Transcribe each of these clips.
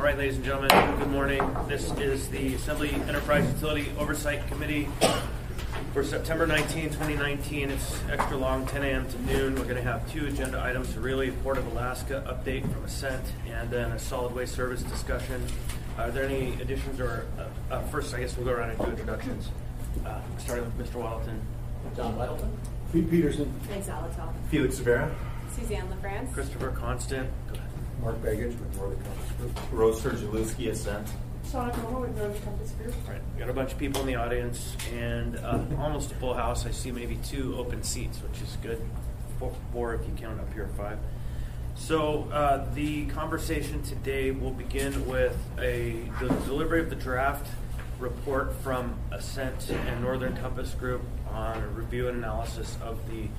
right, ladies and gentlemen, good morning. This is the Assembly Enterprise Utility Oversight Committee for September 19, 2019. It's extra long, 10 a.m. to noon. We're going to have two agenda items, a really Port of Alaska update from Ascent, and then a solid waste service discussion. Are there any additions, or first, I guess we'll go around and do introductions. Starting with Mr. Waddleton. John Weddleton. Pete Peterson. Thanks, Alatal. Felix Severa. Suzanne LaFrance. Christopher Constant. Go ahead. Mark Baggage with Northern Compass Group. Rose Sergielewski, Ascent. Shauna Como with Northern Compass Group. All right, we got a bunch of people in the audience, and almost a full house. I see maybe 2 open seats, which is good. 4 if you count up here, 5. So the conversation today will begin with the delivery of the draft report from Ascent and Northern Compass Group on a review and analysis of the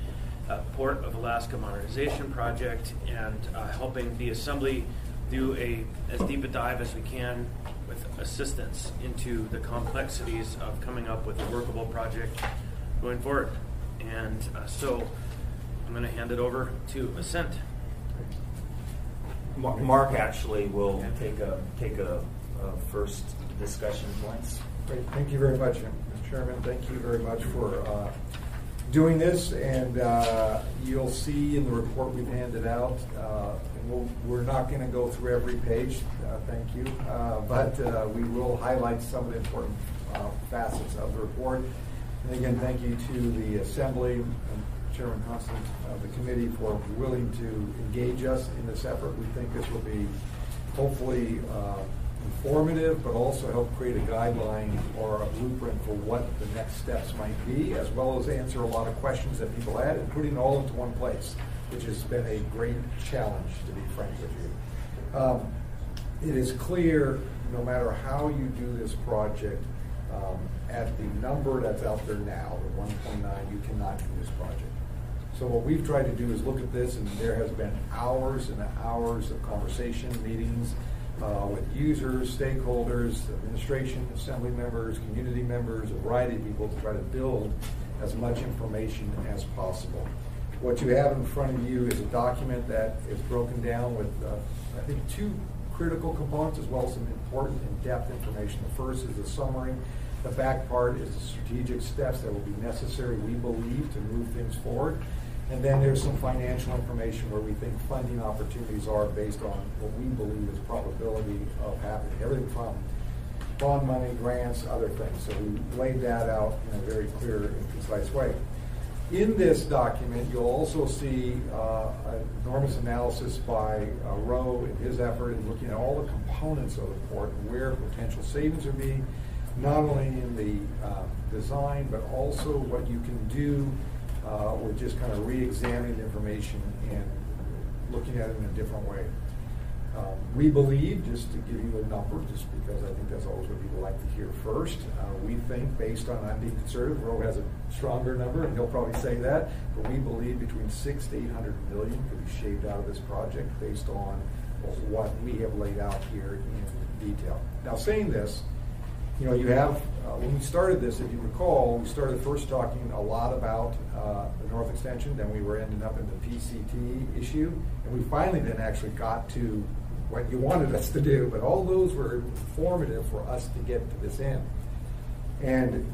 Port of Alaska modernization project, and helping the Assembly do as deep a dive as we can with assistance into the complexities of coming up with a workable project going forward. And so I'm going to hand it over to Ascent. Mark actually will take a first discussion points. Great. Thank you very much, Mr. Chairman. Thank you very much for doing this, and you'll see in the report we've handed out, and we're not going to go through every page, thank you, but we will highlight some of the important facets of the report. And again, thank you to the Assembly and Chairman Constant of the committee for willing to engage us in this effort. We think this will be hopefully informative, but also help create a guideline or a blueprint for what the next steps might be, as well as answer a lot of questions that people had and putting it all into one place, which has been a great challenge, to be frank with you. It is clear, no matter how you do this project, at the number that's out there now, the 1.9, you cannot do this project. So what we've tried to do is look at this, and there has been hours and hours of conversation, meetings, with users, stakeholders, administration, assembly members, community members, a variety of people to try to build as much information as possible. What you have in front of you is a document that is broken down with, I think, 2 critical components as well as some important in-depth information. The first is the summary. The back part is the strategic steps that will be necessary, we believe, to move things forward. And then there's some financial information where we think funding opportunities are based on what we believe is probability of happening. Everything from bond money, grants, other things. So we laid that out in a very clear and concise way. In this document, you'll also see an enormous analysis by Roe and his effort in looking at all the components of the port and where potential savings would be, not only in the design, but also what you can do. We're just kind of re-examining the information and looking at it in a different way. We believe, just to give you a number, just because I think that's always what people like to hear first, we think, based on, I'm being conservative, Roe has a stronger number, and he'll probably say that, but we believe between $600 to $800 million could be shaved out of this project based on what we have laid out here in detail. Now, saying this, you know, you have, when we started this, if you recall, we started first talking a lot about the North Extension, then we were ending up in the PCT issue, and we finally then actually got to what you wanted us to do, but all those were informative for us to get to this end. And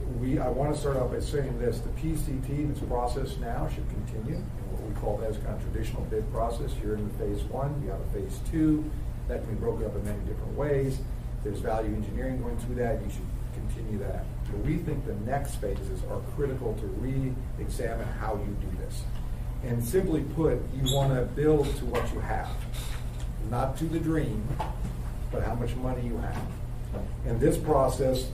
I want to start off by saying this, the PCT and its process now should continue in what we call as kind of traditional bid process. You're in the phase 1, you have a phase 2, that can be broken up in many different ways. There's value engineering going through that. You should continue that. But we think the next phases are critical to re-examine how you do this. And simply put, you want to build to what you have, not to the dream, but how much money you have. And this process,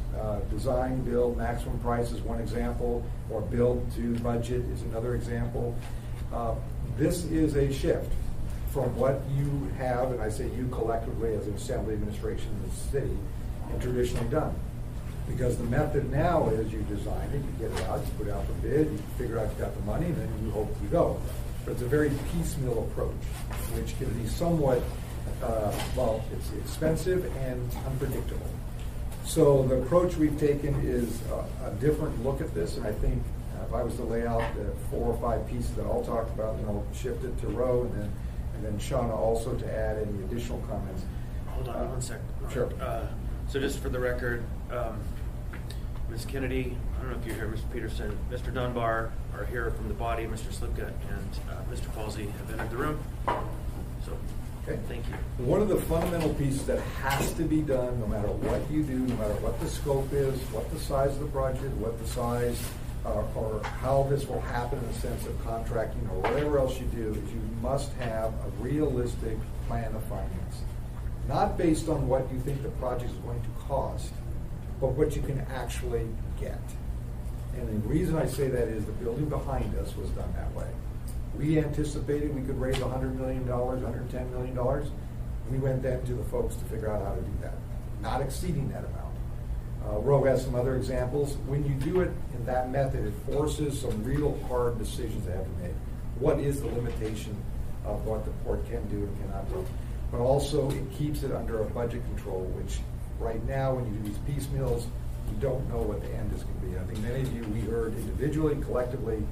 design, build, maximum price is one example, or build to budget is another example. This is a shift from what you have, and I say you collectively as an assembly administration in the city, and traditionally done. Because the method now is you design it, you get it out, you put it out for bid, you figure out you got the money, and then you hope you go. But it's a very piecemeal approach, which can be somewhat, well, it's expensive and unpredictable. So the approach we've taken is a different look at this, and I think if I was to lay out the 4 or 5 pieces that I'll talk about, then I'll shift it to Roe, and then Shauna also to add any additional comments. Hold on one sec. Sure. So just for the record, Ms. Kennedy, I don't know if you're here, Mr. Peterson, Mr. Dunbar are here from the body, Mr. Slipka and Mr. Falsey have entered the room. So, Okay. thank you. One of the fundamental pieces that has to be done, no matter what you do, no matter what the scope is, what the size of the project, what the size, or how this will happen in the sense of contracting or whatever else you do, is you must have a realistic plan of finance. Not based on what you think the project is going to cost, but what you can actually get. And the reason I say that is the building behind us was done that way. We anticipated we could raise $100 million, $110 million. We went then to the folks to figure out how to do that, not exceeding that amount. Roe has some other examples. When you do it in that method, it forces some real hard decisions that have to be made. What is the limitation of what the port can do and cannot do? But also it keeps it under a budget control, which right now when you do these piecemeals, you don't know what the end is going to be. I think many of you, we heard individually, collectively,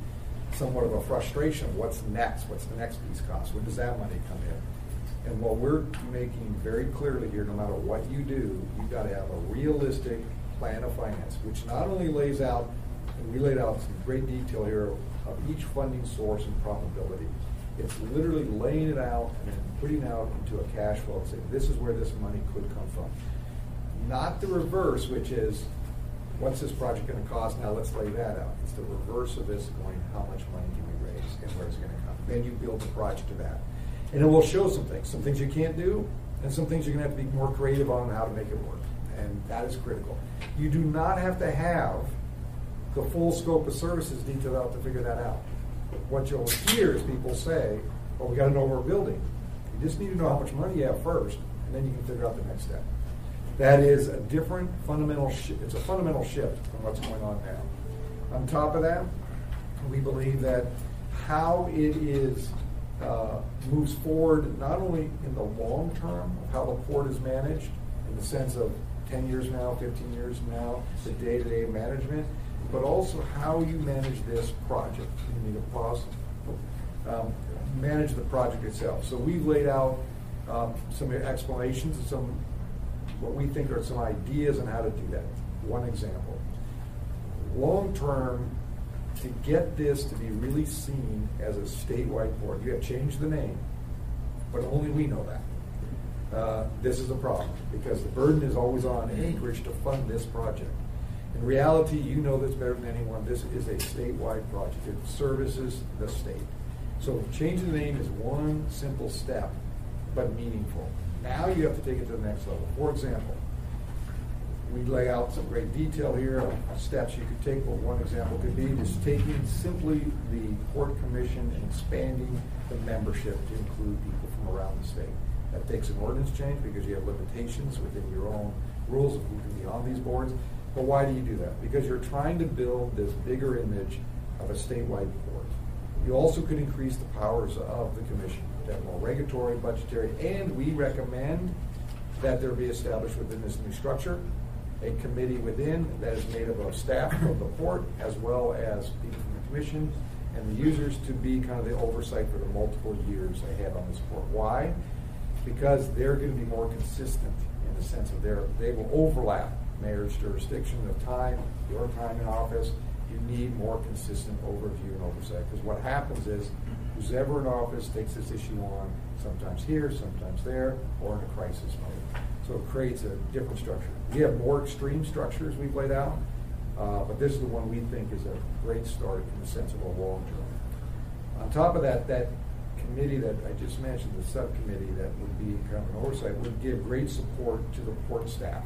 somewhat of a frustration of what's next, what's the next piece cost, when does that money come in? And what we're making very clearly here, no matter what you do, you've got to have a realistic plan of finance, which not only lays out, and we laid out some great detail here of each funding source and probability. It's literally laying it out and then putting out into a cash flow and saying, this is where this money could come from. Not the reverse, which is, what's this project going to cost? Now let's lay that out. It's the reverse of this going, how much money can we raise and where's it going to come? Then you build the project to that. And it will show some things you can't do, and some things you're going to have to be more creative on how to make it work. And that is critical. You do not have to have the full scope of services detailed out to figure that out. What you'll hear is people say, well, we got to know what we're building. You just need to know how much money you have first, and then you can figure out the next step. That is a different fundamental shift. It's a fundamental shift from what's going on now. On top of that, we believe that how it is moves forward not only in the long term of how the port is managed, in the sense of 10 years from now, 15 years from now, the day-to-day management, but also how you manage this project. You need to pause. Manage the project itself. So we've laid out some explanations and some what we think are some ideas on how to do that. One example. Long term, to get this to be really seen as a statewide port, you have changed the name, but only we know that. This is a problem because the burden is always on Anchorage to fund this project. In reality, you know this better than anyone, this is a statewide project. It services the state. So changing the name is one simple step, but meaningful. Now you have to take it to the next level. For example, we lay out some great detail here of steps you could take, but one example could be just taking simply the Port Commission and expanding the membership to include people from around the state. That takes an ordinance change because you have limitations within your own rules of who can be on these boards. But why do you do that? Because you're trying to build this bigger image of a statewide port. You also could increase the powers of the commission to have more regulatory, budgetary, and we recommend that there be established within this new structure a committee within that is made up of staff of the port as well as people from the commission and the users to be kind of the oversight for the multiple years ahead on this port. Why? Because they're going to be more consistent in the sense of they will overlap mayor's jurisdiction of time, your time in office. You need more consistent overview and oversight because what happens is who's ever in office takes this issue on, sometimes here, sometimes there, or in a crisis mode. So it creates a different structure. We have more extreme structures we've laid out, but this is the one we think is a great start in the sense of a long term. On top of that, that committee that I just mentioned, the subcommittee that would be kind of an oversight, would give great support to the port staff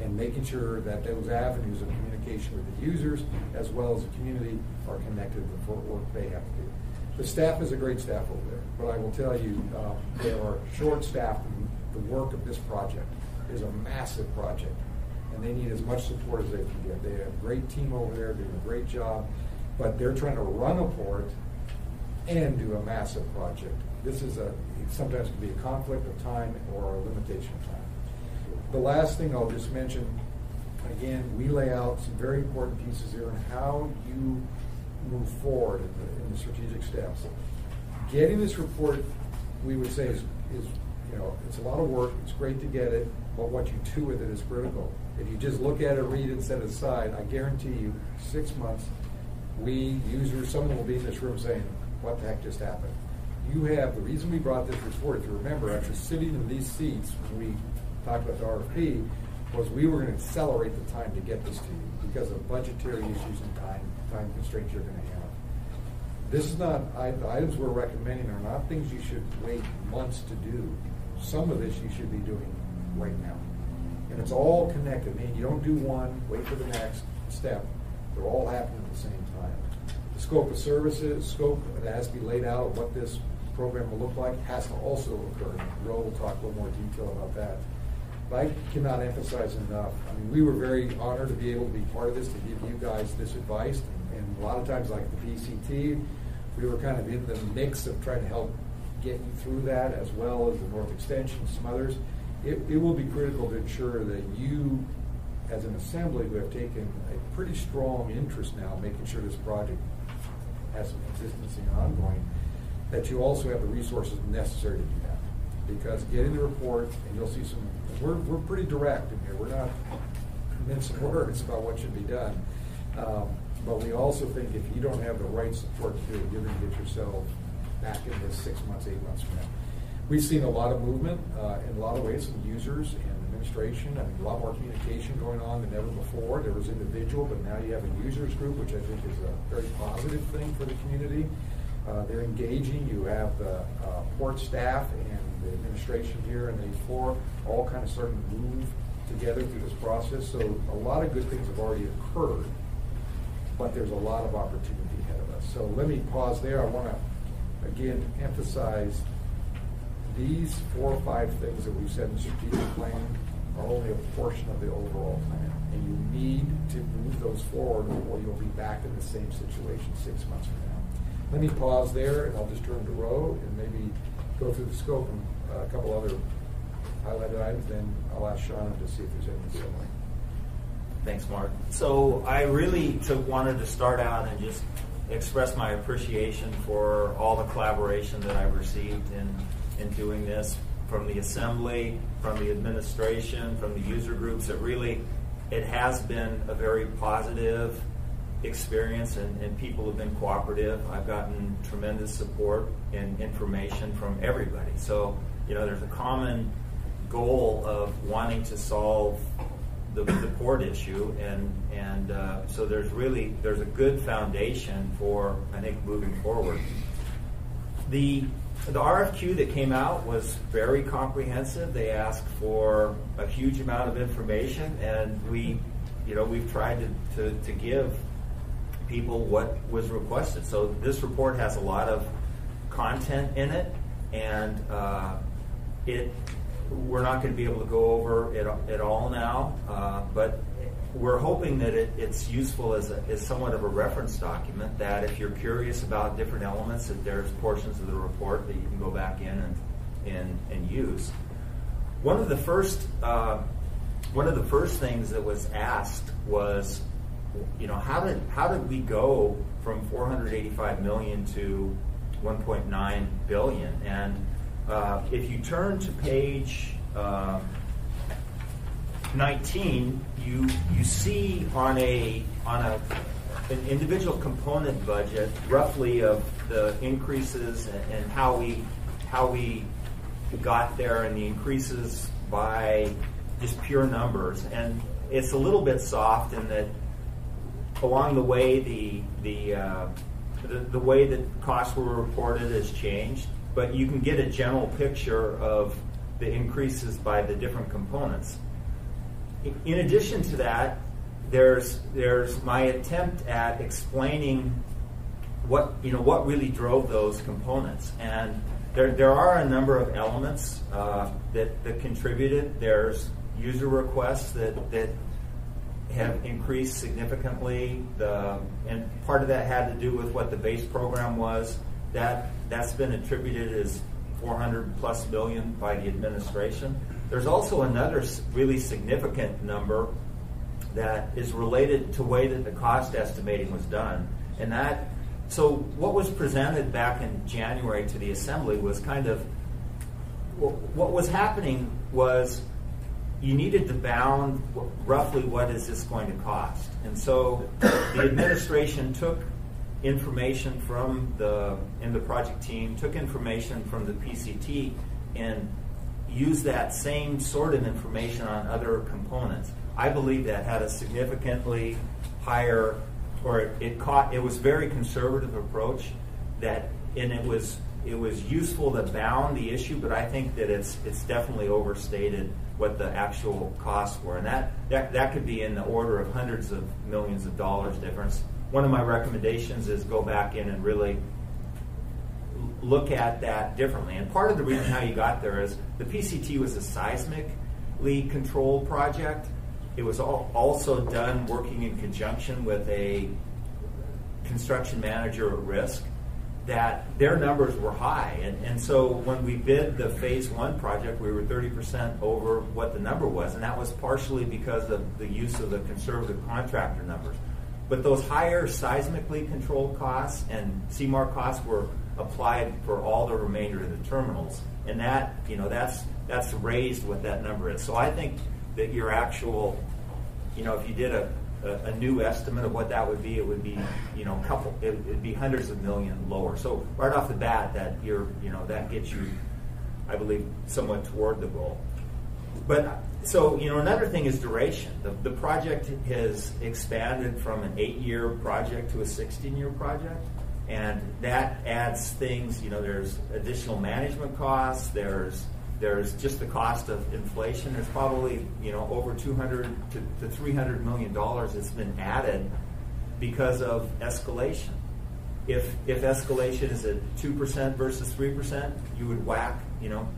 and making sure that those avenues of communication with the users as well as the community are connected to the work they have to do. The staff is a great staff over there, but I will tell you, they are short-staffed. The work of this project is a massive project, and they need as much support as they can get. They have a great team over there doing a great job, but they're trying to run a port and do a massive project. This is sometimes can be a conflict of time or a limitation of time. The last thing I'll just mention, again, we lay out some very important pieces here on how you move forward in the strategic steps. Getting this report, we would say, is it's a lot of work, it's great to get it, but what you do with it is critical. If you just look at it, read it, set it aside, I guarantee you, 6 months, users, someone will be in this room saying, what the heck just happened? The reason we brought this report, if you remember, after sitting in these seats when we talked about the RFP, was we were going to accelerate the time to get this to you because of budgetary issues and time constraints you're going to have. This is not, the items we're recommending are not things you should wait months to do. Some of this you should be doing right now. And it's all connected. I mean, you don't do one, wait for the next step. They're all happening at the same time. The scope of services, that has to be laid out, what this program will look like, has to also occur. Ro will talk a little more detail about that. But I cannot emphasize enough. I mean, we were very honored to be able to be part of this, to give you guys this advice. And a lot of times, like the PCT, we were kind of in the mix of trying to help get you through that, as well as the North Extension and some others. It will be critical to ensure that you, as an assembly, who have taken a pretty strong interest now, making sure this project has some consistency and ongoing, that you also have the resources necessary to do that. Because getting the report, and you'll see we're pretty direct in here. We're not mincing words about what should be done. But we also think if you don't have the right support to do it, you're going to get yourself back in this 6 months, 8 months from now. We've seen a lot of movement in a lot of ways from users and administration. I mean, a lot more communication going on than ever before. There was individual, but now you have a users group, which I think is a very positive thing for the community. They're engaging. You have the port staff and the administration here and the floor all kind of starting to move together through this process. So a lot of good things have already occurred, but there's a lot of opportunity ahead of us. So let me pause there. I want to, again, emphasize these 4 or 5 things that we've said in the strategic plan are only a portion of the overall plan. And you need to move those forward or you'll be back in the same situation 6 months from now. Let me pause there, and I'll just turn to Ro and maybe go through the scope and a couple other highlighted items. Then I'll ask Shauna to see if there's anything similar. Thanks, Mark. So I really wanted to start out and just express my appreciation for all the collaboration that I've received in doing this, from the assembly, from the administration, from the user groups. It has been a very positive experience, and people have been cooperative. I've gotten tremendous support and information from everybody. So, there's a common goal of wanting to solve the port issue, and so there's a good foundation for, I think, moving forward. The RFQ that came out was very comprehensive. They asked for a huge amount of information, and we've tried to give people what was requested. So this report has a lot of content in it, and we're not going to be able to go over it all now, but we're hoping that it's useful as somewhat of a reference document, that if you're curious about different elements, that there's portions of the report that you can go back in and use. One of the first things that was asked was, how did we go from 485 million to 1.9 billion? And if you turn to page 19, you see on an individual component budget roughly of the increases and how we got there, and the increases by just pure numbers. And it's a little bit soft in that along the way the way that costs were reported has changed, but you can get a general picture of the increases by the different components. In addition to that, there's my attempt at explaining what really drove those components, and there are a number of elements that contributed. There's user requests that have increased significantly, and part of that had to do with what the base program was. That's been attributed as 400+ million by the administration. There's also another really significant number that is related to the way that the cost estimating was done. And so what was presented back in January to the Assembly was kind of what was happening was you needed to bound roughly what is this going to cost. And so the administration took information from the project team, took information from the PCT, and used that same sort of information on other components. I believe that had a significantly higher, or it was very conservative approach and it was useful to bound the issue, but I think that it's definitely overstated what the actual costs were, and that could be in the order of hundreds of millions of dollars difference. One of my recommendations is go back in and really look at that differently. And part of the reason how you got there is the PCT was a seismically controlled project. It was also done working in conjunction with a construction manager at risk, that their numbers were high. And so when we bid the phase 1 project, we were 30% over what the number was, and that was partially because of the use of the conservative contractor numbers. But those higher seismically controlled costs and CMAR costs were applied for all the remainder of the terminals, and that's raised what that number is. So I think that your actual, if you did a new estimate of what that would be, it would be, it'd be hundreds of million lower. So right off the bat, that that gets you, I believe, somewhat toward the goal. But so another thing is duration. The project has expanded from an 8-year project to a 16-year project, and that adds things. There's additional management costs. There's just the cost of inflation. There's probably over $200 to $300 million that's been added because of escalation. If escalation is at 2% versus 3%, you would whack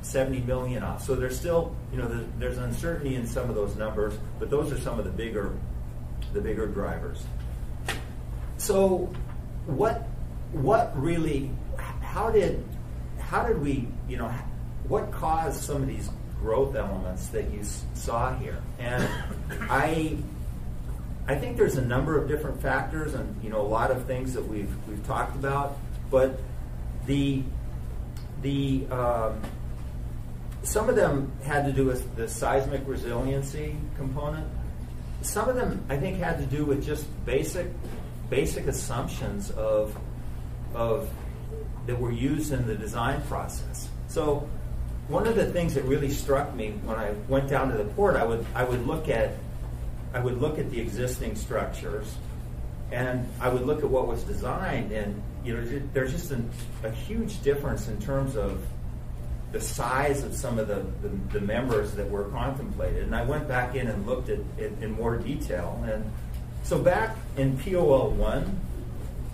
70 million off. So there's still there's uncertainty in some of those numbers, but those are some of the bigger drivers. So what really, how did we what caused some of these growth elements that you saw here? And I think there's a number of different factors, and a lot of things that we've talked about. But some of them had to do with the seismic resiliency component. Some of them, I think, had to do with just basic assumptions of that were used in the design process. So one of the things that really struck me when I went down to the port, I would look at the existing structures, and I would look at what was designed, and there's just a huge difference in terms of the size of some of the members that were contemplated. And I went back in and looked at it in more detail. And so back in POL 1,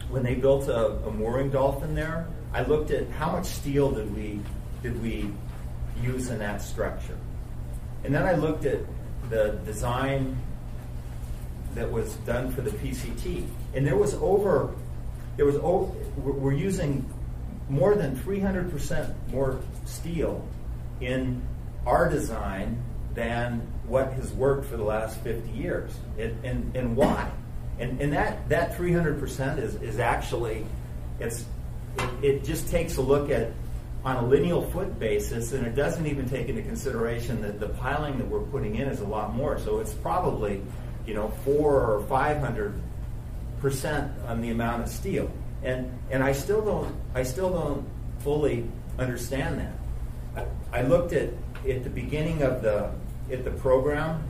when they built a mooring dolphin there, I looked at how much steel did we use in that structure. And then I looked at the design that was done for the PCT, and we're using more than 300% more steel in our design than what has worked for the last 50 years. And why? And that 300% is actually, it just takes a look at on a lineal foot basis, and it doesn't even take into consideration that the piling that we're putting in is a lot more. So it's probably 400 or 500% on the amount of steel. And I still don't fully understand that. I looked at the beginning of the program.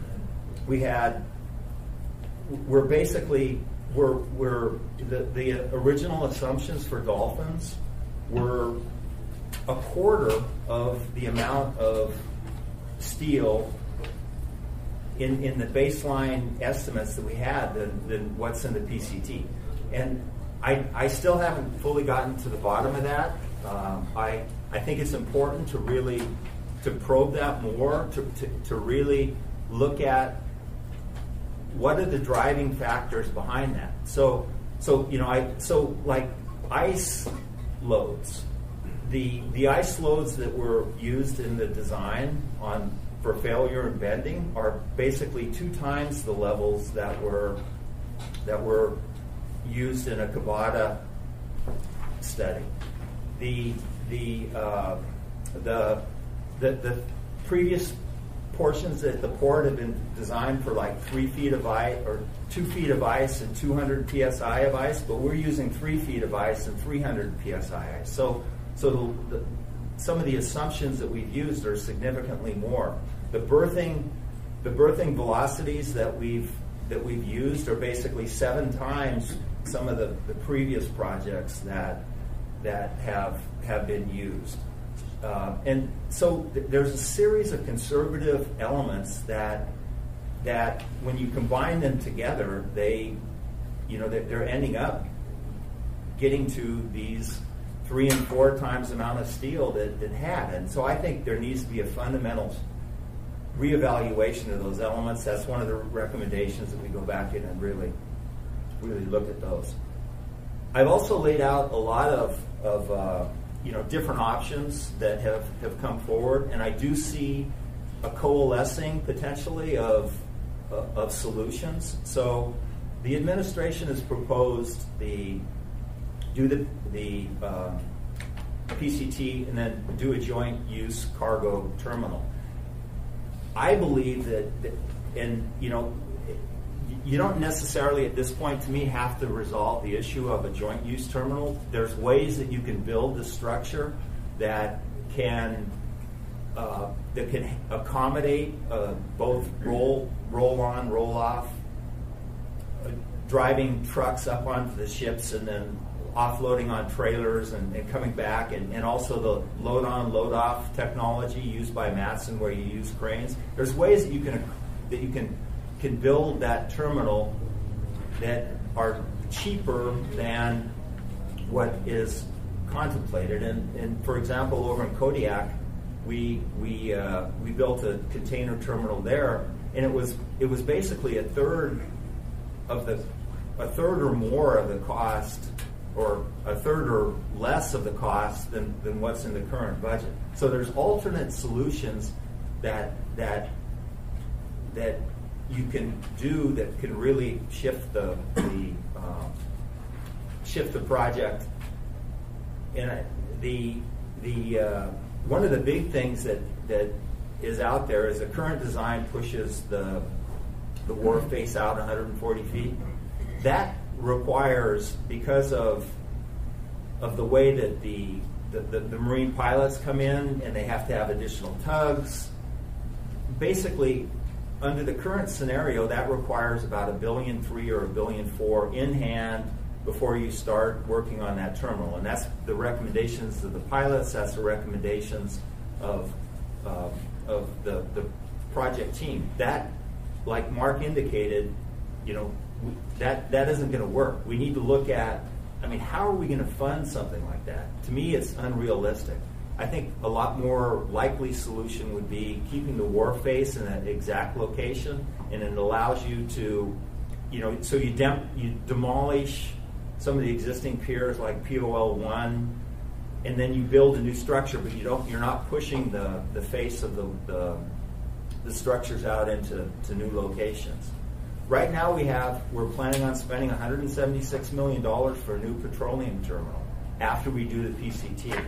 The original assumptions for dolphins were a quarter of the amount of steel in the baseline estimates that we had than what's in the PCT. And I still haven't fully gotten to the bottom of that. I think it's important to probe that more, to really look at what are the driving factors behind that. So like ice loads, the ice loads that were used in the design for failure and bending are basically 2 times the levels that were used in a Kabata study. The the previous portions at the port have been designed for like 3 feet of ice or 2 feet of ice and 200 psi of ice, but we're using 3 feet of ice and 300 psi ice. So some of the assumptions that we've used are significantly more. The berthing velocities that we've used are basically 7 times some of the previous projects that have been used. And so there's a series of conservative elements that when you combine them together, they're ending up getting to these 3 and 4 times the amount of steel that it had. And so I think there needs to be a fundamental reevaluation of those elements. That's one of the recommendations, that we go back in and really look at those. I've also laid out a lot of different options that have come forward, and I do see a coalescing potentially of solutions. So the administration has proposed do the PCT and then do a joint use cargo terminal. I believe that you don't necessarily at this point, to me, have to resolve the issue of a joint use terminal. There's ways that you can build the structure that can accommodate both roll on, roll off, driving trucks up onto the ships and then offloading on trailers and coming back, and also the load on, load off technology used by Matson, where you use cranes. There's ways that you can build that terminal that are cheaper than what is contemplated. And for example, over in Kodiak, we built a container terminal there, and it was basically a third or more of the cost, or a third or less of the cost than what's in the current budget. So there's alternate solutions that you can do that can really shift the project. And one of the big things that is out there is the current design pushes the wharf face out 140 feet. That requires, because of the way that the marine pilots come in and they have to have additional tugs, basically under the current scenario, that requires about $1.3 billion or $1.4 billion in hand before you start working on that terminal. And that's the recommendations of the pilots, that's the recommendations of the project team. That, like Mark indicated, that isn't going to work. We need to look at, how are we going to fund something like that? To me, it's unrealistic. I think a lot more likely solution would be keeping the wharf face in an exact location, and it allows you to, so you demolish some of the existing piers like POL1, and then you build a new structure, but you're not pushing the face of the structures out into new locations. Right now we're planning on spending $176 million for a new petroleum terminal after we do the PCT.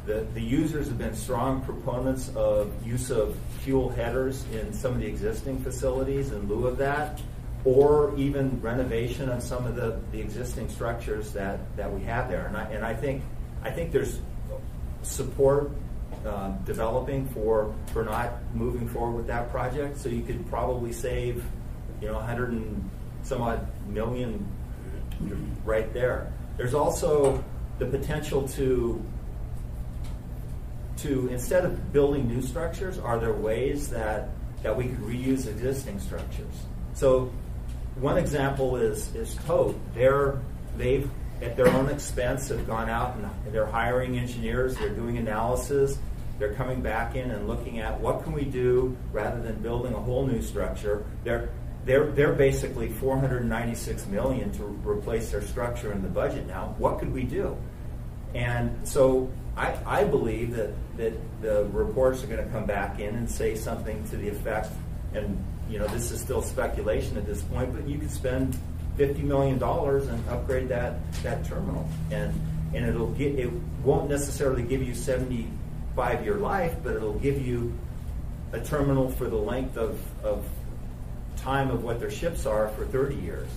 The users have been strong proponents of use of fuel headers in some of the existing facilities in lieu of that, or even renovation of some of the existing structures that we have there. And I think there's support developing for not moving forward with that project. So you could probably save 100 and some odd million right there. There's also the potential to instead of building new structures, are there ways that we could reuse existing structures? So one example is Tote. They've at their own expense have gone out and they're hiring engineers, they're doing analysis, they're coming back in and looking at what can we do rather than building a whole new structure. They're basically $496 million to replace their structure in the budget now. What could we do? And so I believe that the reports are going to come back in and say something to the effect, and this is still speculation at this point, but you could spend $50 million and upgrade that terminal, and it won't necessarily give you 70 5-year life, but it'll give you a terminal for the length of time of what their ships are for 30 years.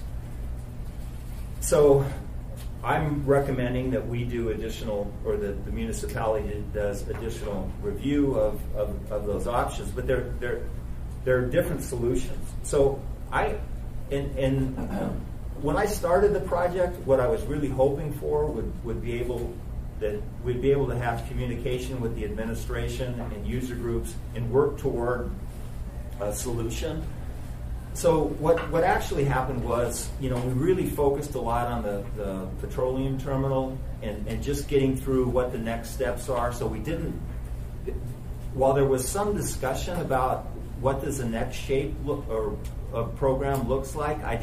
So I'm recommending that we do additional, or that the municipality does additional review of those options, but there are different solutions. So when I started the project, what I was really hoping for would be that we'd be able to have communication with the administration and user groups and work toward a solution. So what actually happened was, we really focused a lot on the petroleum terminal and just getting through what the next steps are. So we didn't, while there was some discussion about what does the next shape look or a program looks like, I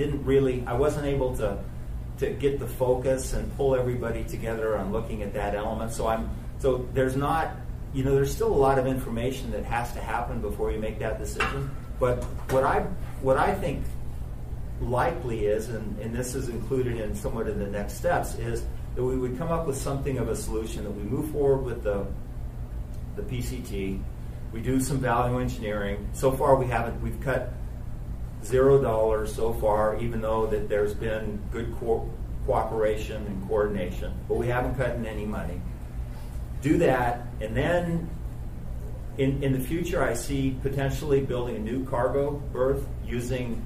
wasn't able to get the focus and pull everybody together on looking at that element. So there's not, there's still a lot of information that has to happen before you make that decision. But what I think likely is, and this is included in somewhat in the next steps, is that we would come up with something of a solution, that we move forward with the PCT, we do some value engineering. So far we've cut $0 so far, even though that there's been good cooperation and coordination, but we haven't cut in any money. Do that, and then in the future I see potentially building a new cargo berth using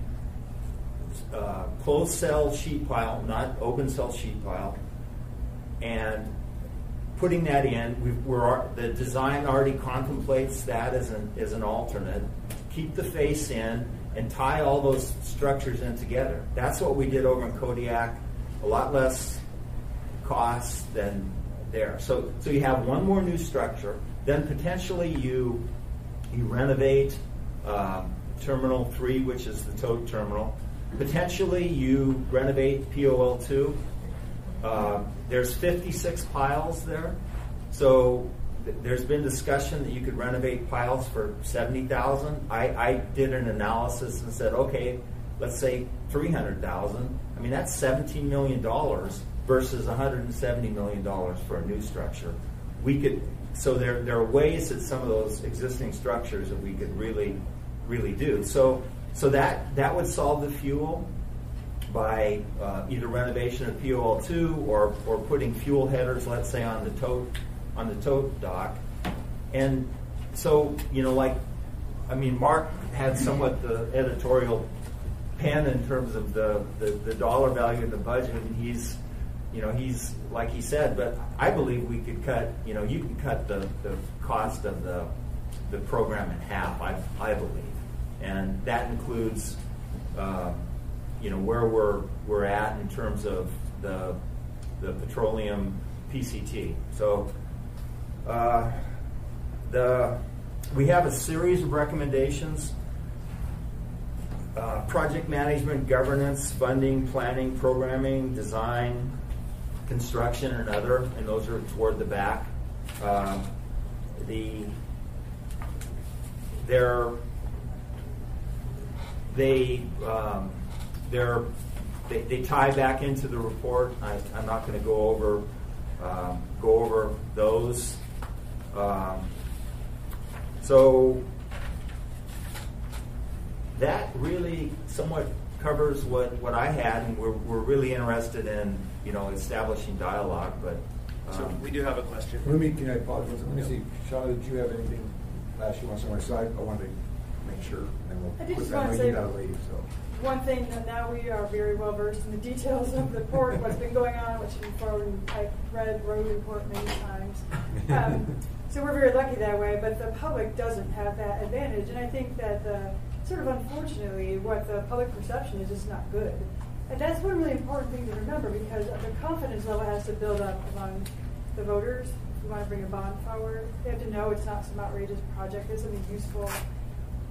closed cell sheet pile, not open cell sheet pile, and putting that in. The design already contemplates that as an alternate. Keep the face in and tie all those structures in together. That's what we did over in Kodiak. A lot less cost than there. So you have one more new structure. Then potentially you renovate Terminal 3, which is the tote terminal. Potentially you renovate POL2. There's 56 piles there. So there's been discussion that you could renovate piles for $70,000. I did an analysis and said, okay, let's say $300,000. I mean, that's $17 million versus $170 million for a new structure. So there are ways that some of those existing structures that we could really do. So that would solve the fuel by either renovation of POL2 or putting fuel headers, let's say, on the tote dock. And so, Mark had somewhat the editorial pen in terms of the dollar value in the budget, and he's like he said, but I believe we could cut, you can cut the cost of the program in half, I believe. And that includes, where we're at in terms of the petroleum PCT. So we have a series of recommendations: project management, governance, funding, planning, programming, design, construction, and other, and those are toward the back. They tie back into the report. I'm not going to go over those. So that really somewhat covers what I had, and we're really interested in establishing dialogue. But so we do have a question. Can I pause? Let me see, Shauna, did you have anything last you want somewhere? So I wanted to make sure, and then we'll. I just want to say you gotta leave, so. One thing, that now we are very well versed in the details of the port, what's been going on, which I've read road report many times. So we're very lucky that way, but the public doesn't have that advantage, and I think that sort of unfortunately, what the public perception is not good. And that's one really important thing to remember, because the confidence level has to build up among the voters. If you want to bring a bond forward, they have to know it's not some outrageous project. It's something useful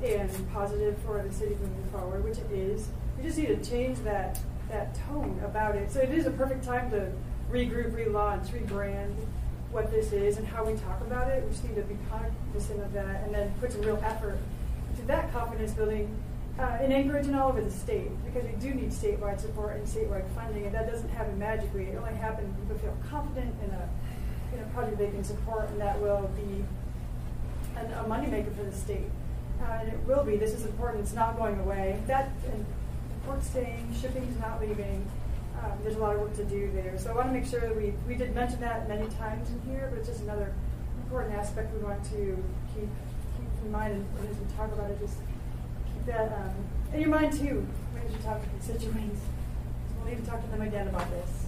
and positive for the city moving forward, which it is. We just need to change that tone about it. So it is a perfect time to regroup, relaunch, rebrand what this is and how we talk about it. We just need to be cognizant of that and then put some real effort into that confidence building in Anchorage and all over the state, because we do need statewide support and statewide funding, and that doesn't happen magically. It only happens when people feel confident in a project they can support, and that will be a moneymaker for the state. And it will be. This is important. It's not going away. That and the port's staying, shipping's not leaving. There's a lot of work to do there. So I want to make sure that we did mention that many times in here, but it's just another important aspect we want to keep in mind. And as we talk about it, just keep that in your mind too as you talk to constituents. We'll need to talk to them again about this.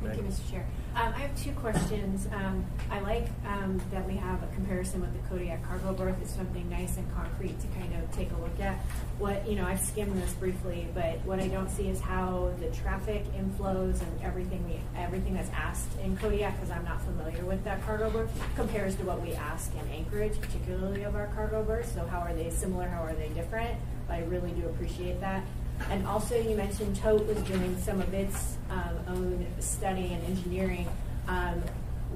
Thank you, Mr. Chair. I have two questions. I like that we have a comparison with the Kodiak cargo berth. It's something nice and concrete to kind of take a look at. I've skimmed this briefly, but what I don't see is how the traffic inflows and everything that's asked in Kodiak, because I'm not familiar with that cargo berth, compares to what we ask in Anchorage, particularly of our cargo berths. So how are they similar? How are they different? I really do appreciate that. And also, you mentioned Tote was doing some of its own study and engineering.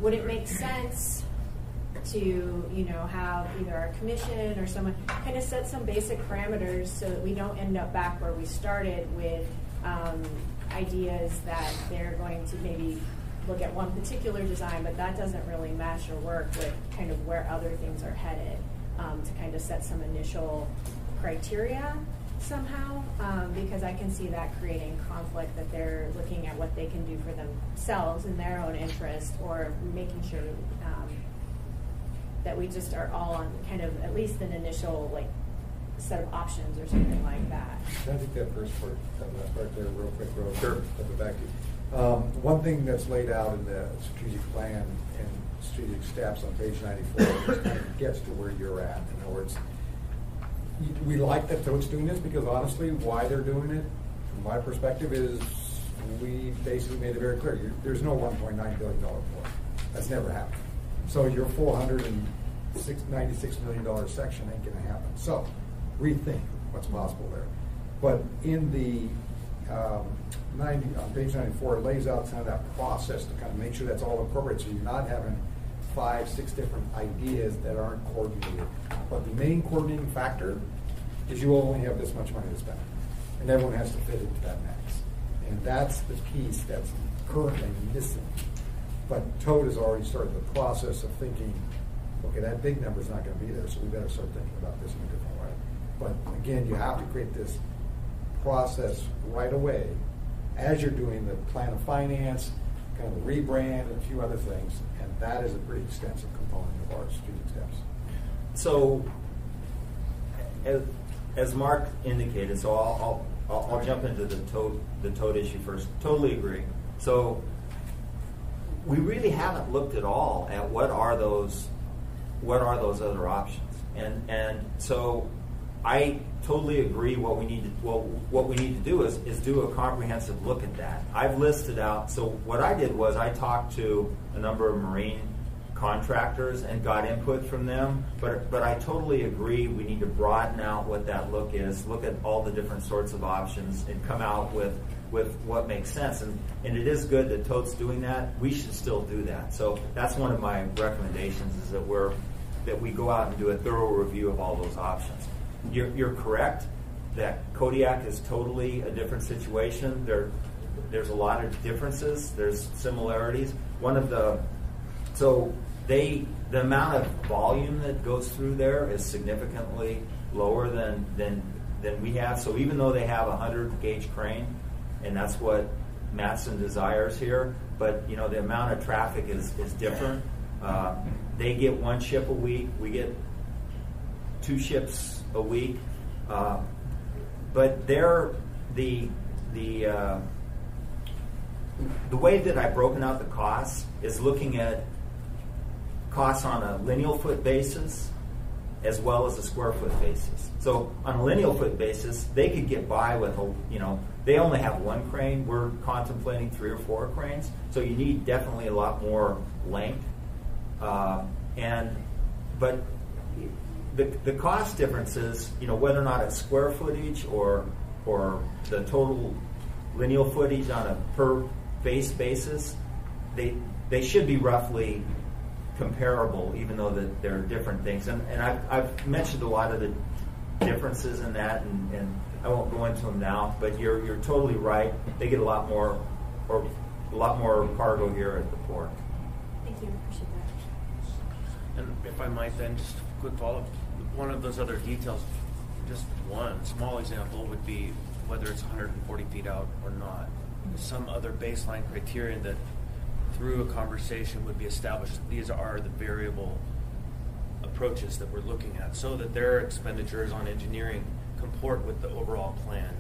Would it make sense to, have either our commission or someone kind of set some basic parameters so that we don't end up back where we started with ideas that they're going to maybe look at one particular design, but that doesn't really mesh or work with kind of where other things are headed, to kind of set some initial criteria somehow, because I can see that creating conflict, that they're looking at what they can do for themselves in their own interest, or making sure that we just are all on kind of at least an initial set of options or something like that. Can I take that first part, that last part there real quick, Rose? Sure. At the back. One thing that's laid out in the strategic plan and strategic steps on page 94 just kind of gets to where you're at. In other words, we like that Toad's doing this because honestly, why they're doing it, from my perspective, is we basically made it very clear. There's no $1.9 billion port. That's never happened. So your $496 million section ain't going to happen. So rethink what's possible there. But in the on page 94, it lays out kind of that process to kind of make sure that's all incorporated, so you're not having 5, 6 different ideas that aren't coordinated. But the main coordinating factor is you only have this much money to spend, and everyone has to fit into that max. And that's the piece that's currently missing. But Toad has already started the process of thinking, okay, that big number is not going to be there, so we better start thinking about this in a different way. But again, you have to create this process right away as you're doing the plan of finance, kind of the rebrand, and a few other things, and that is a pretty extensive component of our strategic steps. So, as Mark indicated, so I'll jump into the Toad issue first. Totally agree. So, we really haven't looked at all at what are those other options, and so I totally agree. What we need to do is do a comprehensive look at that. I've listed out. So what I did was I talked to a number of marine contractors and got input from them. But I totally agree. We need to broaden out what that look is. Look at all the different sorts of options and come out with what makes sense. And it is good that Toad's doing that. We should still do that. So that's one of my recommendations, is that we go out and do a thorough review of all those options. You're correct that Kodiak is totally a different situation. There's a lot of differences. There's similarities. The amount of volume that goes through there is significantly lower than we have. So even though they have a 100-gauge crane, and that's what Matson desires here, but the amount of traffic is different. They get 1 ship a week. We get 2 ships a week. But the way that I've broken out the costs is looking at costs on a lineal foot basis as well as a square foot basis. So on a lineal foot basis, they could get by with they only have 1 crane. We're contemplating 3 or 4 cranes. So you need definitely a lot more length. But the cost differences, whether or not it's square footage or the total lineal footage on a per face basis, they should be roughly comparable, even though that there are different things. And I've mentioned a lot of the differences in that, and I won't go into them now. But you're totally right. They get a lot more cargo here at the port. Thank you. Appreciate that. And if I might then, just a quick follow-up. One of those other details, just one small example would be whether it's 140 feet out or not. Some other baseline criterion that through a conversation would be established. These are the variable approaches that we're looking at so that their expenditures on engineering comport with the overall plan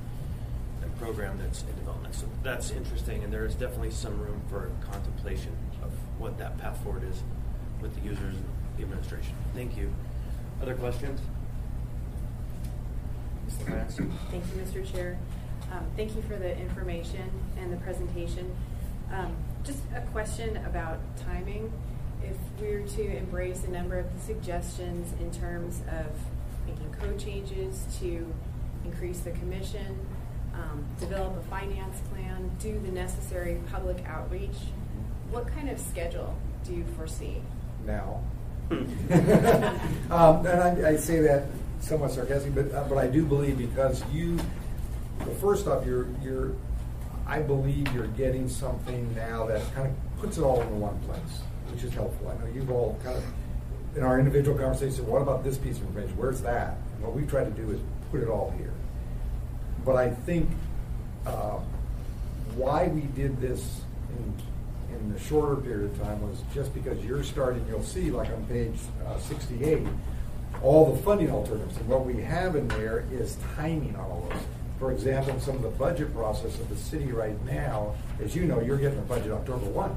and program that's in development. So that's interesting, and there is definitely some room for contemplation of what that path forward is with the users and the administration. Thank you. Other questions? Mr. Vance? Thank you, Mr. Chair. Thank you for the information and the presentation. Just a question about timing. If we were to embrace a number of the suggestions in terms of making code changes to increase the commission, develop a finance plan, do the necessary public outreach, what kind of schedule do you foresee? Now. And I say that somewhat sarcastically, but I do believe because well, first off, I believe you're getting something now that kind of puts it all in one place, which is helpful. I know you've all kind of, in our individual conversation, what about this piece of information? Where's that? And what we've tried to do is put it all here. But I think why we did this in the shorter period of time was just because you're starting, you'll see like on page 68, all the funding alternatives. And what we have in there is timing on all those. For example, some of the budget process of the city right now, as you know, you're getting a budget October 1.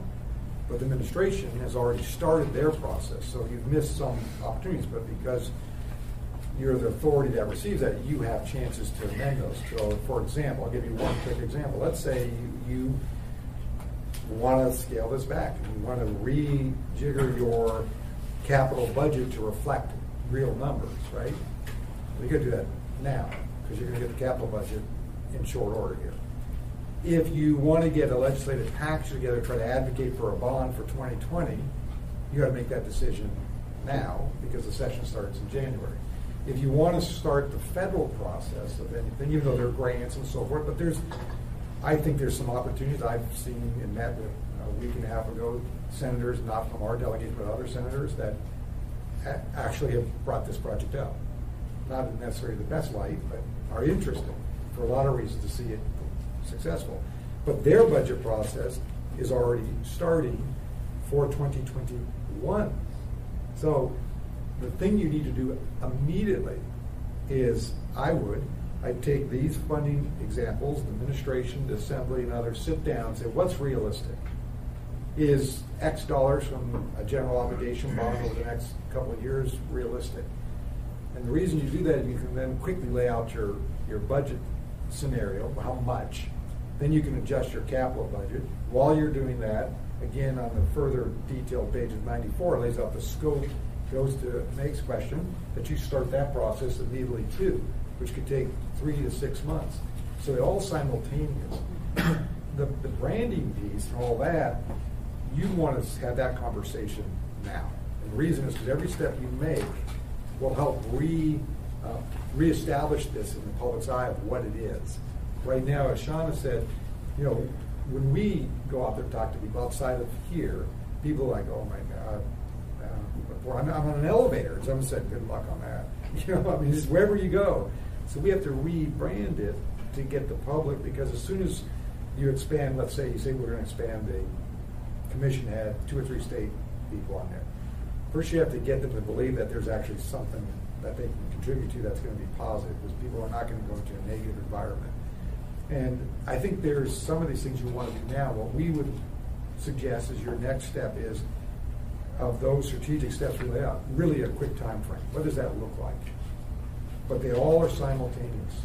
But the administration has already started their process. So you've missed some opportunities, but because you're the authority that receives that, you have chances to amend those. So for example, I'll give you one quick example. Let's say you want to scale this back. You want to rejigger your capital budget to reflect real numbers, right? We could do that now because you're going to get the capital budget in short order here. If you want to get a legislative package together, try to advocate for a bond for 2020, you got to make that decision now because the session starts in January. If you want to start the federal process of anything, even though there are grants and so forth, but I think there's some opportunities. I've seen and met with a week and a half ago senators, not from our delegation, but other senators that actually have brought this project up. Not necessarily the best light, but are interested for a lot of reasons to see it successful. But their budget process is already starting for 2021. So the thing you need to do immediately is I'd take these funding examples, the administration, the assembly, and others, sit down and say, what's realistic? Is X dollars from a general obligation bond over the next couple of years realistic? And the reason you do that, you can then quickly lay out your budget scenario, how much. Then you can adjust your capital budget. While you're doing that, again, on the further detailed page of 94, it lays out the scope, goes to Meg's question, that you start that process immediately too, which could take 3 to 6 months. So they're all simultaneous. The branding piece and all that, you want to have that conversation now. And the reason is because every step you make will help reestablish this in the public's eye of what it is. Right now, as Shauna said, when we go out there and talk to people outside of here, people are like, oh my God, I'm on an elevator. Someone said, good luck on that. Just wherever you go. So we have to rebrand it to get the public, because as soon as you expand, let's say we're going to expand a commission head, 2 or 3 state people on there. First you have to get them to believe that there's actually something that they can contribute to that's going to be positive, because people are not going to go into a negative environment. And I think there's some of these things you want to do now. What we would suggest is your next step is, of those strategic steps we lay out, really a quick time frame. What does that look like? But they all are simultaneous,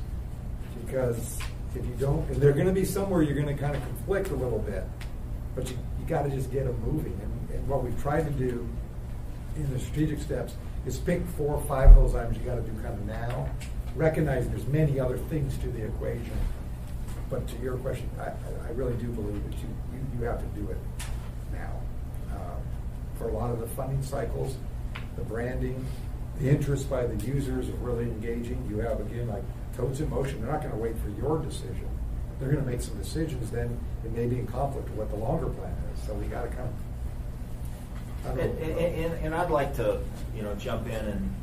because if you don't, and they're going to be somewhere you're going to kind of conflict a little bit, but you got to just get them moving. And what we've tried to do in the strategic steps is pick 4 or 5 of those items you got to do kind of now, recognizing there's many other things to the equation. But to your question, I really do believe that you have to do it now. For a lot of the funding cycles, the branding, the interest by the users of really engaging, you have, again, like totes in motion. They're not going to wait for your decision. They're going to make some decisions, then it may be in conflict with what the longer plan is. So we got to kind of And I'd like to, jump in and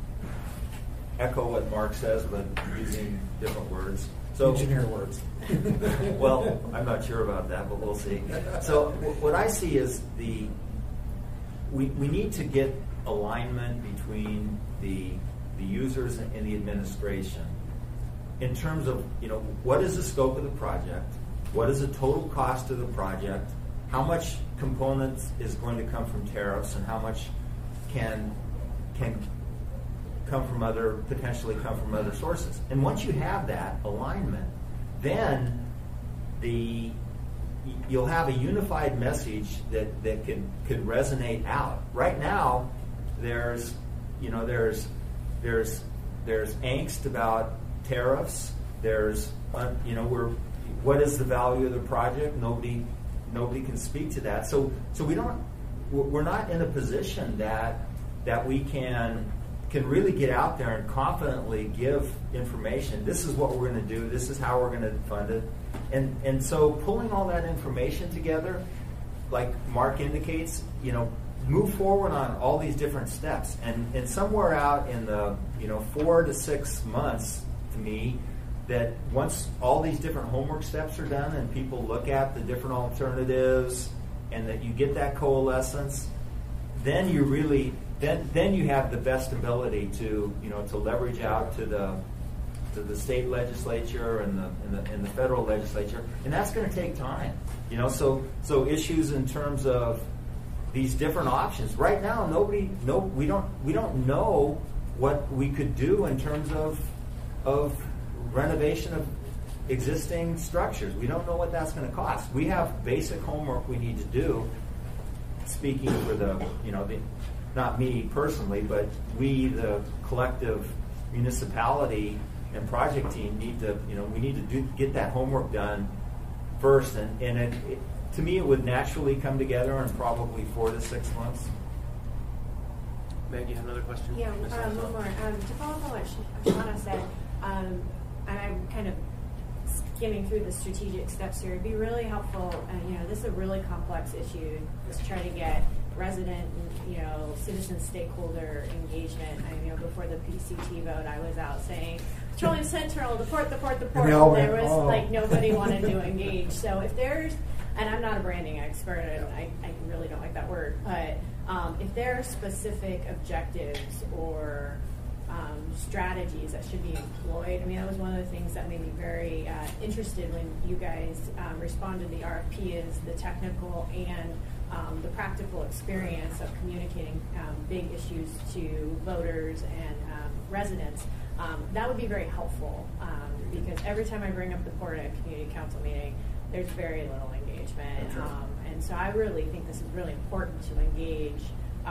echo what Mark says, but using different words. So, engineer words. Well, I'm not sure about that, but we'll see. So what I see is we need to get alignment between the users and the administration in terms of, what is the scope of the project? What is the total cost of the project? How much components is going to come from tariffs, and how much can potentially come from other sources? And once you have that alignment, then you'll have a unified message that could resonate out. Right now, there's angst about tariffs. There's what is the value of the project? Nobody can speak to that. So we're not in a position that we can really get out there and confidently give information. This is what we're going to do. This is how we're going to fund it. And so pulling all that information together, like Mark indicates, move forward on all these different steps. And somewhere out in the 4 to 6 months, to me, that once all these different homework steps are done and people look at the different alternatives and that you get that coalescence, then you really then you have the best ability to leverage out to the state legislature and the federal legislature, and that's going to take time. So issues in terms of these different options. Right now, we don't know what we could do in terms of renovation of existing structures. We don't know what that's going to cost. We have basic homework we need to do. Speaking for not me personally, but we, the collective municipality and project team, we need to get that homework done first, and to me, it would naturally come together in probably 4 to 6 months. Meg, you have another question? Yeah, one more. To follow up on what Shauna said, and I'm kind of skimming through the strategic steps here. It'd be really helpful. This is a really complex issue. Let's try to get resident, citizen stakeholder engagement. Before the PCT vote, I was out saying, Petroleum Central, the port. And there was nobody wanted to engage. So if there's, and I'm not a branding expert, and I really don't like that word, but if there are specific objectives or strategies that should be employed. That was one of the things that made me very interested when you guys responded to the RFP, is the technical and the practical experience of communicating big issues to voters and residents. That would be very helpful because every time I bring up the port at a community council meeting, there's very little engagement. And so I really think this is really important to engage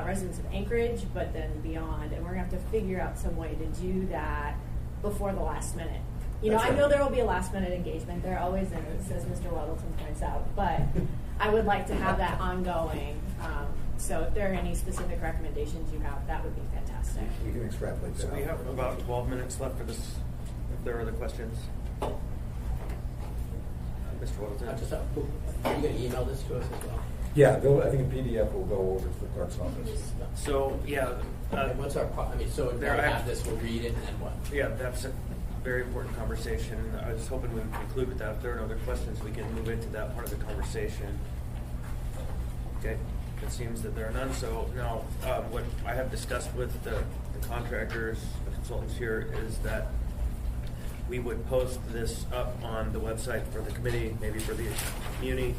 residents of Anchorage, but then beyond, and we're going to have to figure out some way to do that before the last minute. I know there will be a last minute engagement. There always is, as Mr. Weddleton points out, but I would like to have that ongoing. So if there are any specific recommendations you have, that would be fantastic. We can extrapolate that. So we have about 12 minutes left for this, if there are other questions. Mr. Weddleton. Are you going to email this to us as well? Yeah, I think a PDF will go over to the clerk's office. So, yeah. What's our so if we have this, we'll read it, and then what? Yeah, that's a very important conversation. I was hoping we would conclude with that. If there are no other questions, we can move into that part of the conversation. Okay, it seems that there are none. So now, what I have discussed with the contractors, the consultants here, is that we would post this up on the website for the committee, maybe for the community,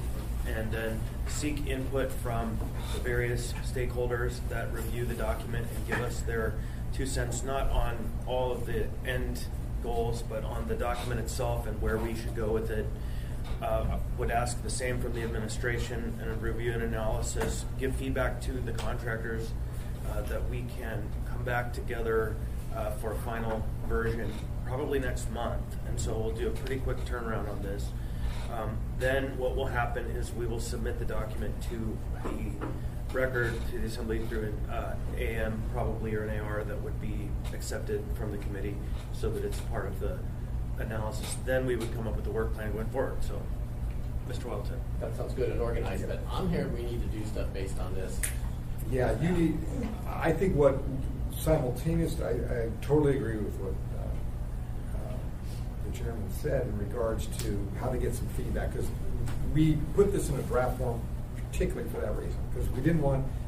and then seek input from the various stakeholders that review the document and give us their 2 cents, not on all of the end goals, but on the document itself and where we should go with it. Would ask the same from the administration and review and analysis, give feedback to the contractors that we can come back together for a final version probably next month. And so we'll do a pretty quick turnaround on this. Then what will happen is we will submit the document to the record, to the assembly through an AM probably, or an AR that would be accepted from the committee so that it's part of the analysis. Then we would come up with a work plan going forward. So, Mr. Weldon. That sounds good and organized, but I'm hearing we need to do stuff based on this Yeah, you need, I think what simultaneous, I totally agree with what the chairman said in regards to how to get some feedback, because we put this in a draft form particularly for that reason, because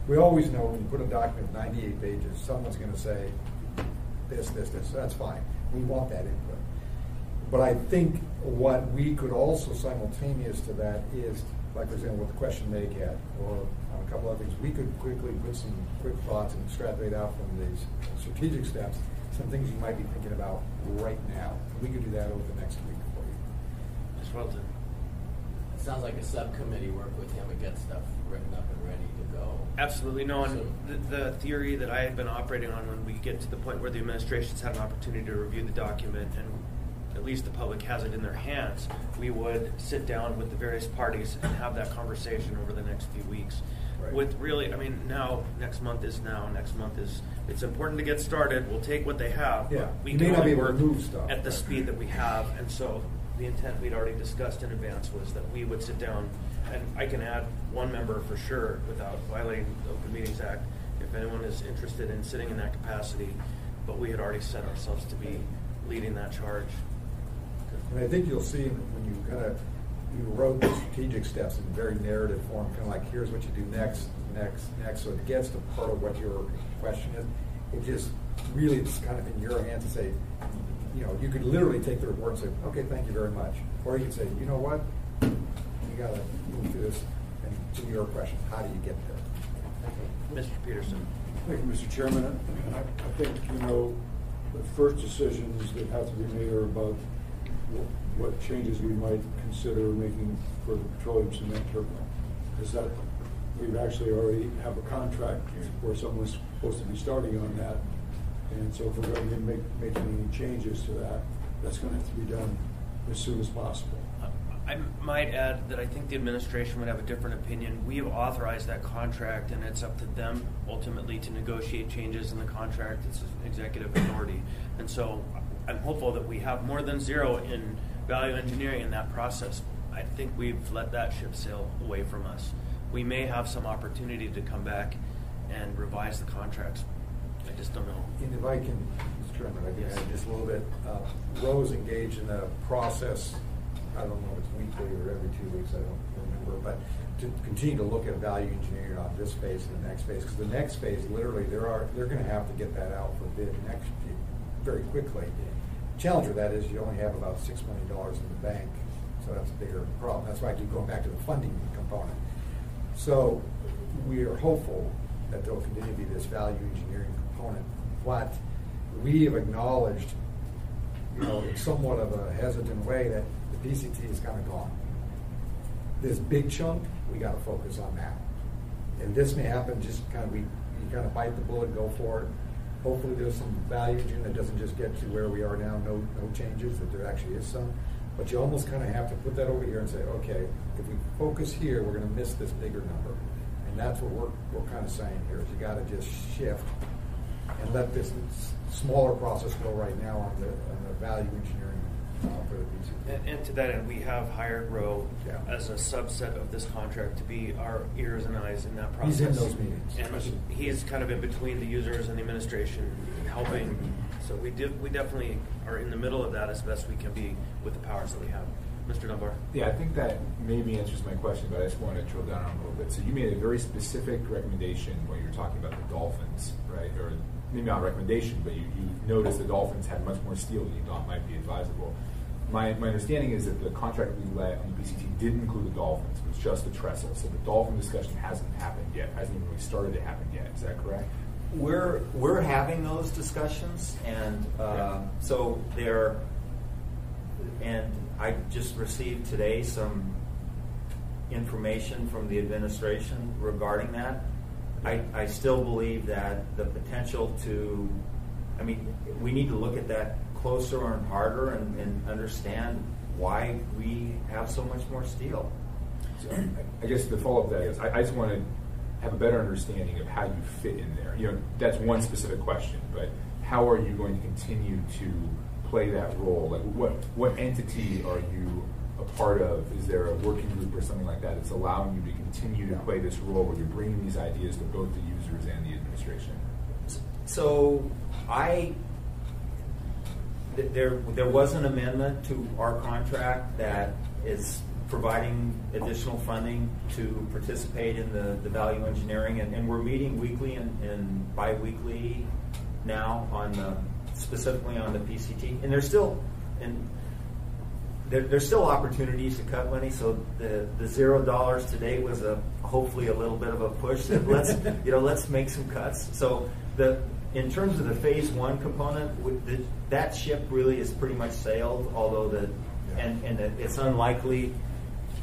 we always know when you put a document of 98 pages, someone's going to say this, so that's fine. We want that input. But I think what we could also simultaneous to that is, like for example, what the question Meg had, or on a couple other things, we could quickly put some quick thoughts and extrapolate out from these strategic steps, some things you might be thinking about right now. We could do that over the next week for you. Ms. Welton. It sounds like a subcommittee work with him and get stuff written up and ready to go. Absolutely. No, and the theory that I had been operating on when we get to the point where the administration's had an opportunity to review the document and at least the public has it in their hands, we would sit down with the various parties and have that conversation over the next few weeks. Right. With really, I mean, next month is, it's important to get started. We'll take what they have. Yeah. But we You can may not only be able to work move stuff. at the speed that we have. And so the intent we'd already discussed in advance was that we would sit down, and I can add one member for sure without violating the Open Meetings Act if anyone is interested in sitting in that capacity. But we had already set ourselves to be leading that charge. And I think you'll see when you wrote the strategic steps in very narrative form, kind of like, here's what you do next, so it gets to part of what your question is. It just really is kind of in your hands to say, you could literally take the report and say, okay, thank you very much. Or you could say, you know what, you got to move through this, and to your question, how do you get there? Mr. Peterson. Thank you, Mr. Chairman. I think, the first decisions that have to be made are about what changes we might consider making for the petroleum cement terminal. Is that we've actually already have a contract where someone's supposed to be starting on that. And so if we're going to be making any changes to that, that's going to have to be done as soon as possible. I might add that I think the administration would have a different opinion. We have authorized that contract, and it's up to them ultimately to negotiate changes in the contract. It's an executive authority. And so I'm hopeful that we have more than zero in value engineering in that process. I think we've let that ship sail away from us. We may have some opportunity to come back and revise the contracts. I just don't know. And if I can, Mr. Chairman, I can add just a little bit. Rose engaged in a process, I don't know if it's weekly or every 2 weeks, I don't remember, but to continue to look at value engineering on this phase and the next phase, because the next phase, literally, they're going to have to get that out for bid next year very quickly. The challenge with that is you only have about $6 million in the bank, so that's a bigger problem. That's why I keep going back to the funding component. So we are hopeful that there will continue to be this value engineering component, but we have acknowledged, in somewhat of a hesitant way, that the PCT is kind of gone. This big chunk, we got to focus on now. And this may happen just you kind of bite the bullet and go for it. Hopefully there's some value engineering that doesn't just get to where we are now, no changes, that there actually is some. But you almost kind of have to put that over here and say, okay, if we focus here, we're going to miss this bigger number. And that's what we're kind of saying here, is you got to just shift and let this smaller process go right now on the value engineering for the PCT. And to that end, we have hired Roe as a subset of this contract to be our ears and eyes in that process. He's in those meetings. And he's kind of in between the users and the administration, helping. So we definitely are in the middle of that as best we can be with the powers that we have. Mr. Dunbar. Yeah, I think that maybe answers my question, but I just want to drill down on it a little bit. So you made a very specific recommendation when you were talking about the Dolphins, right? Or maybe not a recommendation, but you noticed the Dolphins had much more steel than you thought might be advisable. My understanding is that the contract we let on the BCT didn't include the Dolphins. It was just the trestle. So the Dolphin discussion hasn't happened yet, hasn't even really started to happen yet. Is that correct? We're having those discussions, and so they're, and I just received today some information from the administration regarding that. I still believe that the potential we need to look at that closer and harder and understand why we have so much more steel. So I guess the follow-up to that is I just want to have a better understanding of how you fit in there. That's one specific question, but how are you going to continue to play that role? Like what entity are you a part of? Is there a working group or something like that that's allowing you to continue to play this role where you're bringing these ideas to both the users and the administration? So there was an amendment to our contract that is providing additional funding to participate in the value engineering, and we're meeting weekly and bi-weekly now on specifically on the PCT, and there's still opportunities to cut money. So the $0 today was hopefully a little bit of a push that let's make some cuts. So in terms of the phase 1 component, that ship really is pretty much sailed, although it's unlikely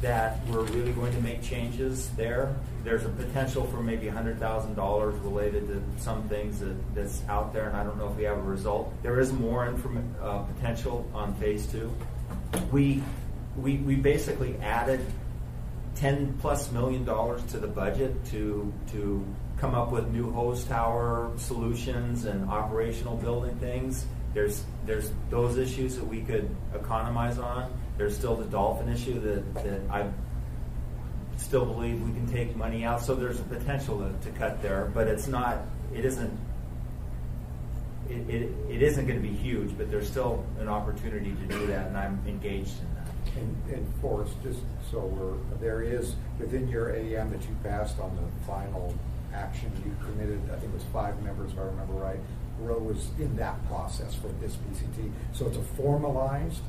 that we're really going to make changes there. There's a potential for maybe $100,000 related to some things that's out there, and I don't know if we have a result. There is more potential on phase 2. We basically added $10+ million to the budget to come up with new hose tower solutions and operational building things. There's those issues that we could economize on. There's still the dolphin issue that I still believe we can take money out. So there's a potential to cut there, but it isn't going to be huge, but there's still an opportunity to do that, and I'm engaged in that. And Forrest, just so there is within your AEM that you passed on the final action, you committed, I think it was 5 members, if I remember right. Roe was in that process for this PCT. So it's a formalized,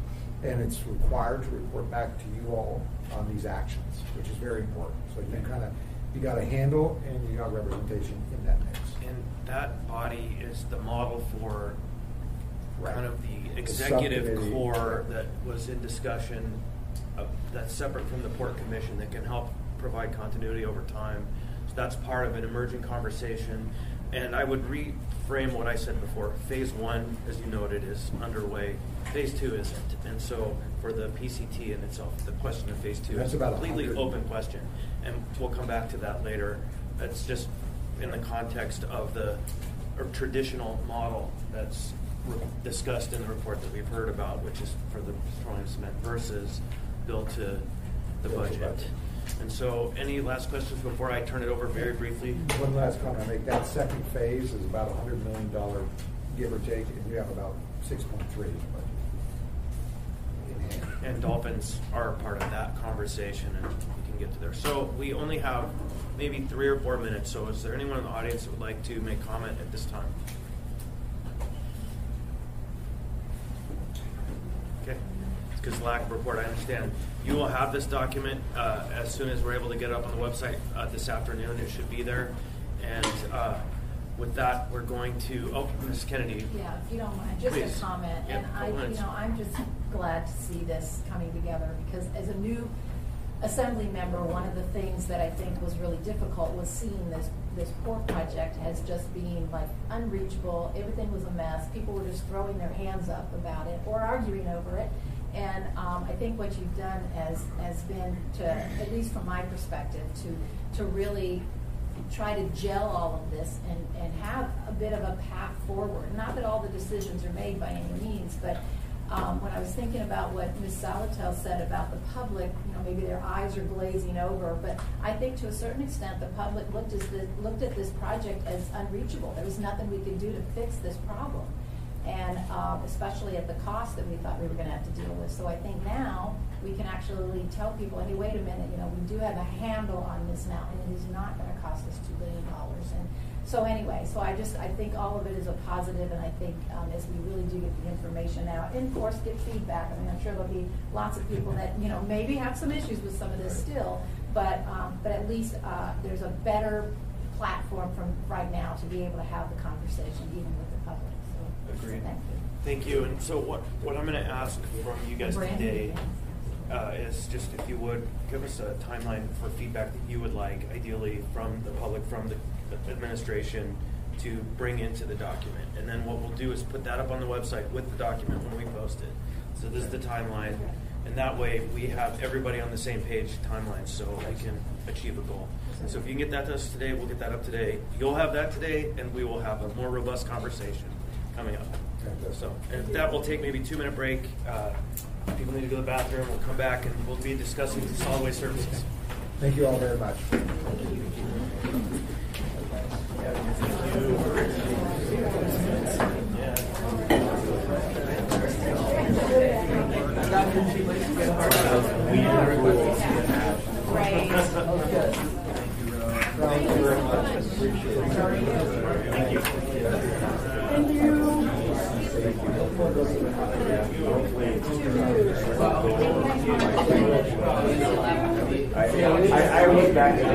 and it's required to report back to you all on these actions, which is very important. So you got a handle and you got representation in that mix. And that body is the model for kind of the The executive subcommittee. core that was in discussion that's separate from the Port Commission that can help provide continuity over time. So that's part of an emerging conversation. And I would reframe what I said before. Phase 1, as you noted, is underway. Phase 2 isn't. And so for the PCT in itself, the question of phase 2 That's is a about completely 100. open question. And we'll come back to that later. That's just in the context of the traditional model that's discussed in the report that we've heard about, which is for the petroleum cement versus built to the budget. And so, any last questions before I turn it over very briefly? One last comment I make. That second phase is about $100 million, give or take, and we have about 6.3 in hand. And dolphins are part of that conversation, and we can get to there. So we only have maybe 3 or 4 minutes. So is there anyone in the audience that would like to make comment at this time? Okay. It's because lack of report, I understand. You will have this document as soon as we're able to get it up on the website this afternoon. It should be there. And with that, we're going to, Ms. Kennedy. Yeah, if you don't mind, just Please. a comment. Yeah, And I'm just glad to see this coming together, because as a new assembly member, one of the things that I think was really difficult was seeing this port project as just being like unreachable. Everything was a mess. People were just throwing their hands up about it or arguing over it. And I think what you've done has been to, at least from my perspective, to really try to gel all of this and have a bit of a path forward. Not that all the decisions are made by any means, but when I was thinking about what Ms. Salatel said about the public, maybe their eyes are glazing over, but I think to a certain extent the public looked at this project as unreachable. There was nothing we could do to fix this problem. And especially at the cost that we thought we were going to have to deal with. So I think now we can actually tell people, hey, wait a minute, we do have a handle on this now, and it is not going to cost us $2 billion. And so anyway, I think all of it is a positive, and I think as we really do get the information out, and of course get feedback. I mean, I'm sure there'll be lots of people that maybe have some issues with some of this still, but at least there's a better platform from right now to be able to have the conversation even with the public. Agreed. Thank you. Thank you. And so what I'm going to ask from you guys today is just if you would give us a timeline for feedback that you would like, ideally from the public, from the administration, to bring into the document. And then what we'll do is put that up on the website with the document when we post it. So this is the timeline. And that way we have everybody on the same page timeline so we can achieve a goal. So if you can get that to us today, we'll get that up today. You'll have that today, and we will have a more robust conversation coming up. So, and that will take maybe 2-minute break. people need to go to the bathroom, we'll come back and we'll be discussing solid waste services. Thank you all very much. Right. Thank you very much. Appreciate it. Thank you. Thank you. I was back in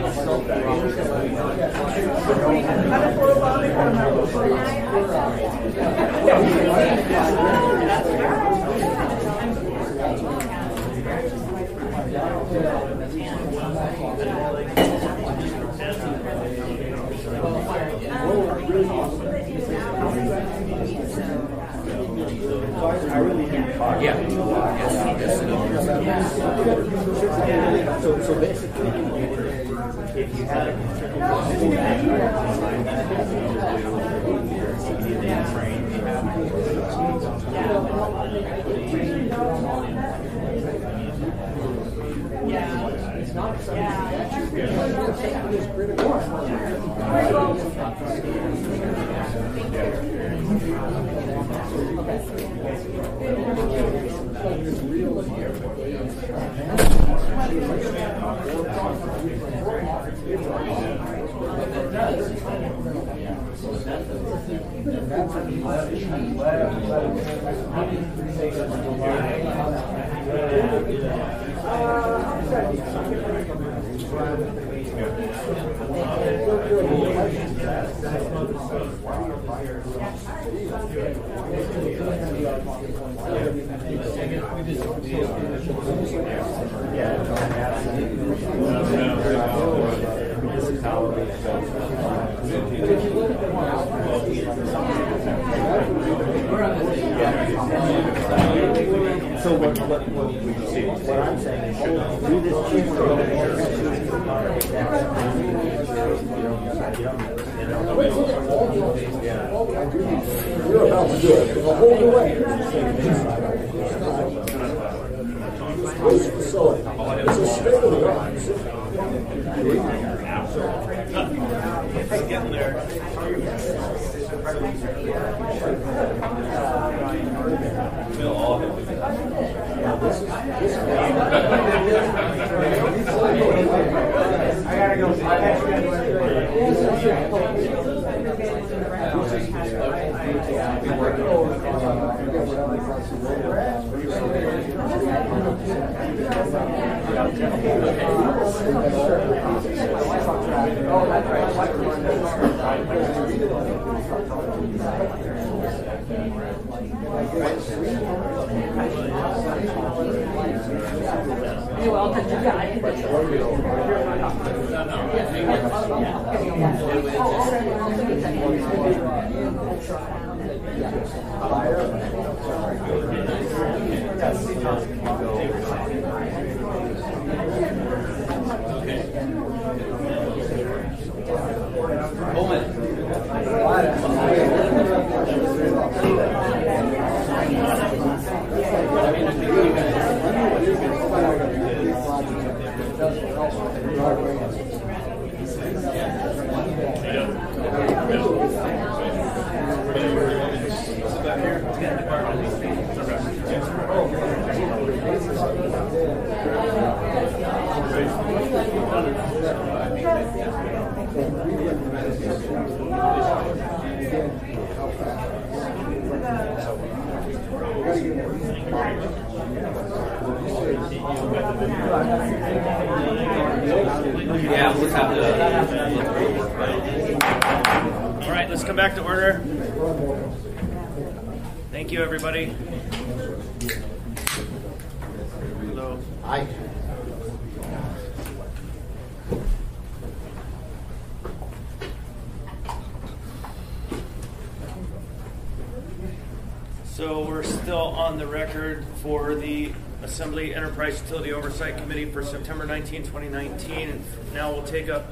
I really didn't talk. So basically, if you had a So what I'm saying is, do this cheaper. You're about to do it the whole way. This facility, it's a state of the art. It's getting there. We'll all have to I gotta go. Yeah, let's have all right, let's come back to order. Thank you, everybody. Hello. Hi. So we're still on the record for the Assembly Enterprise Utility Oversight Committee for September 19, 2019. And now we'll take up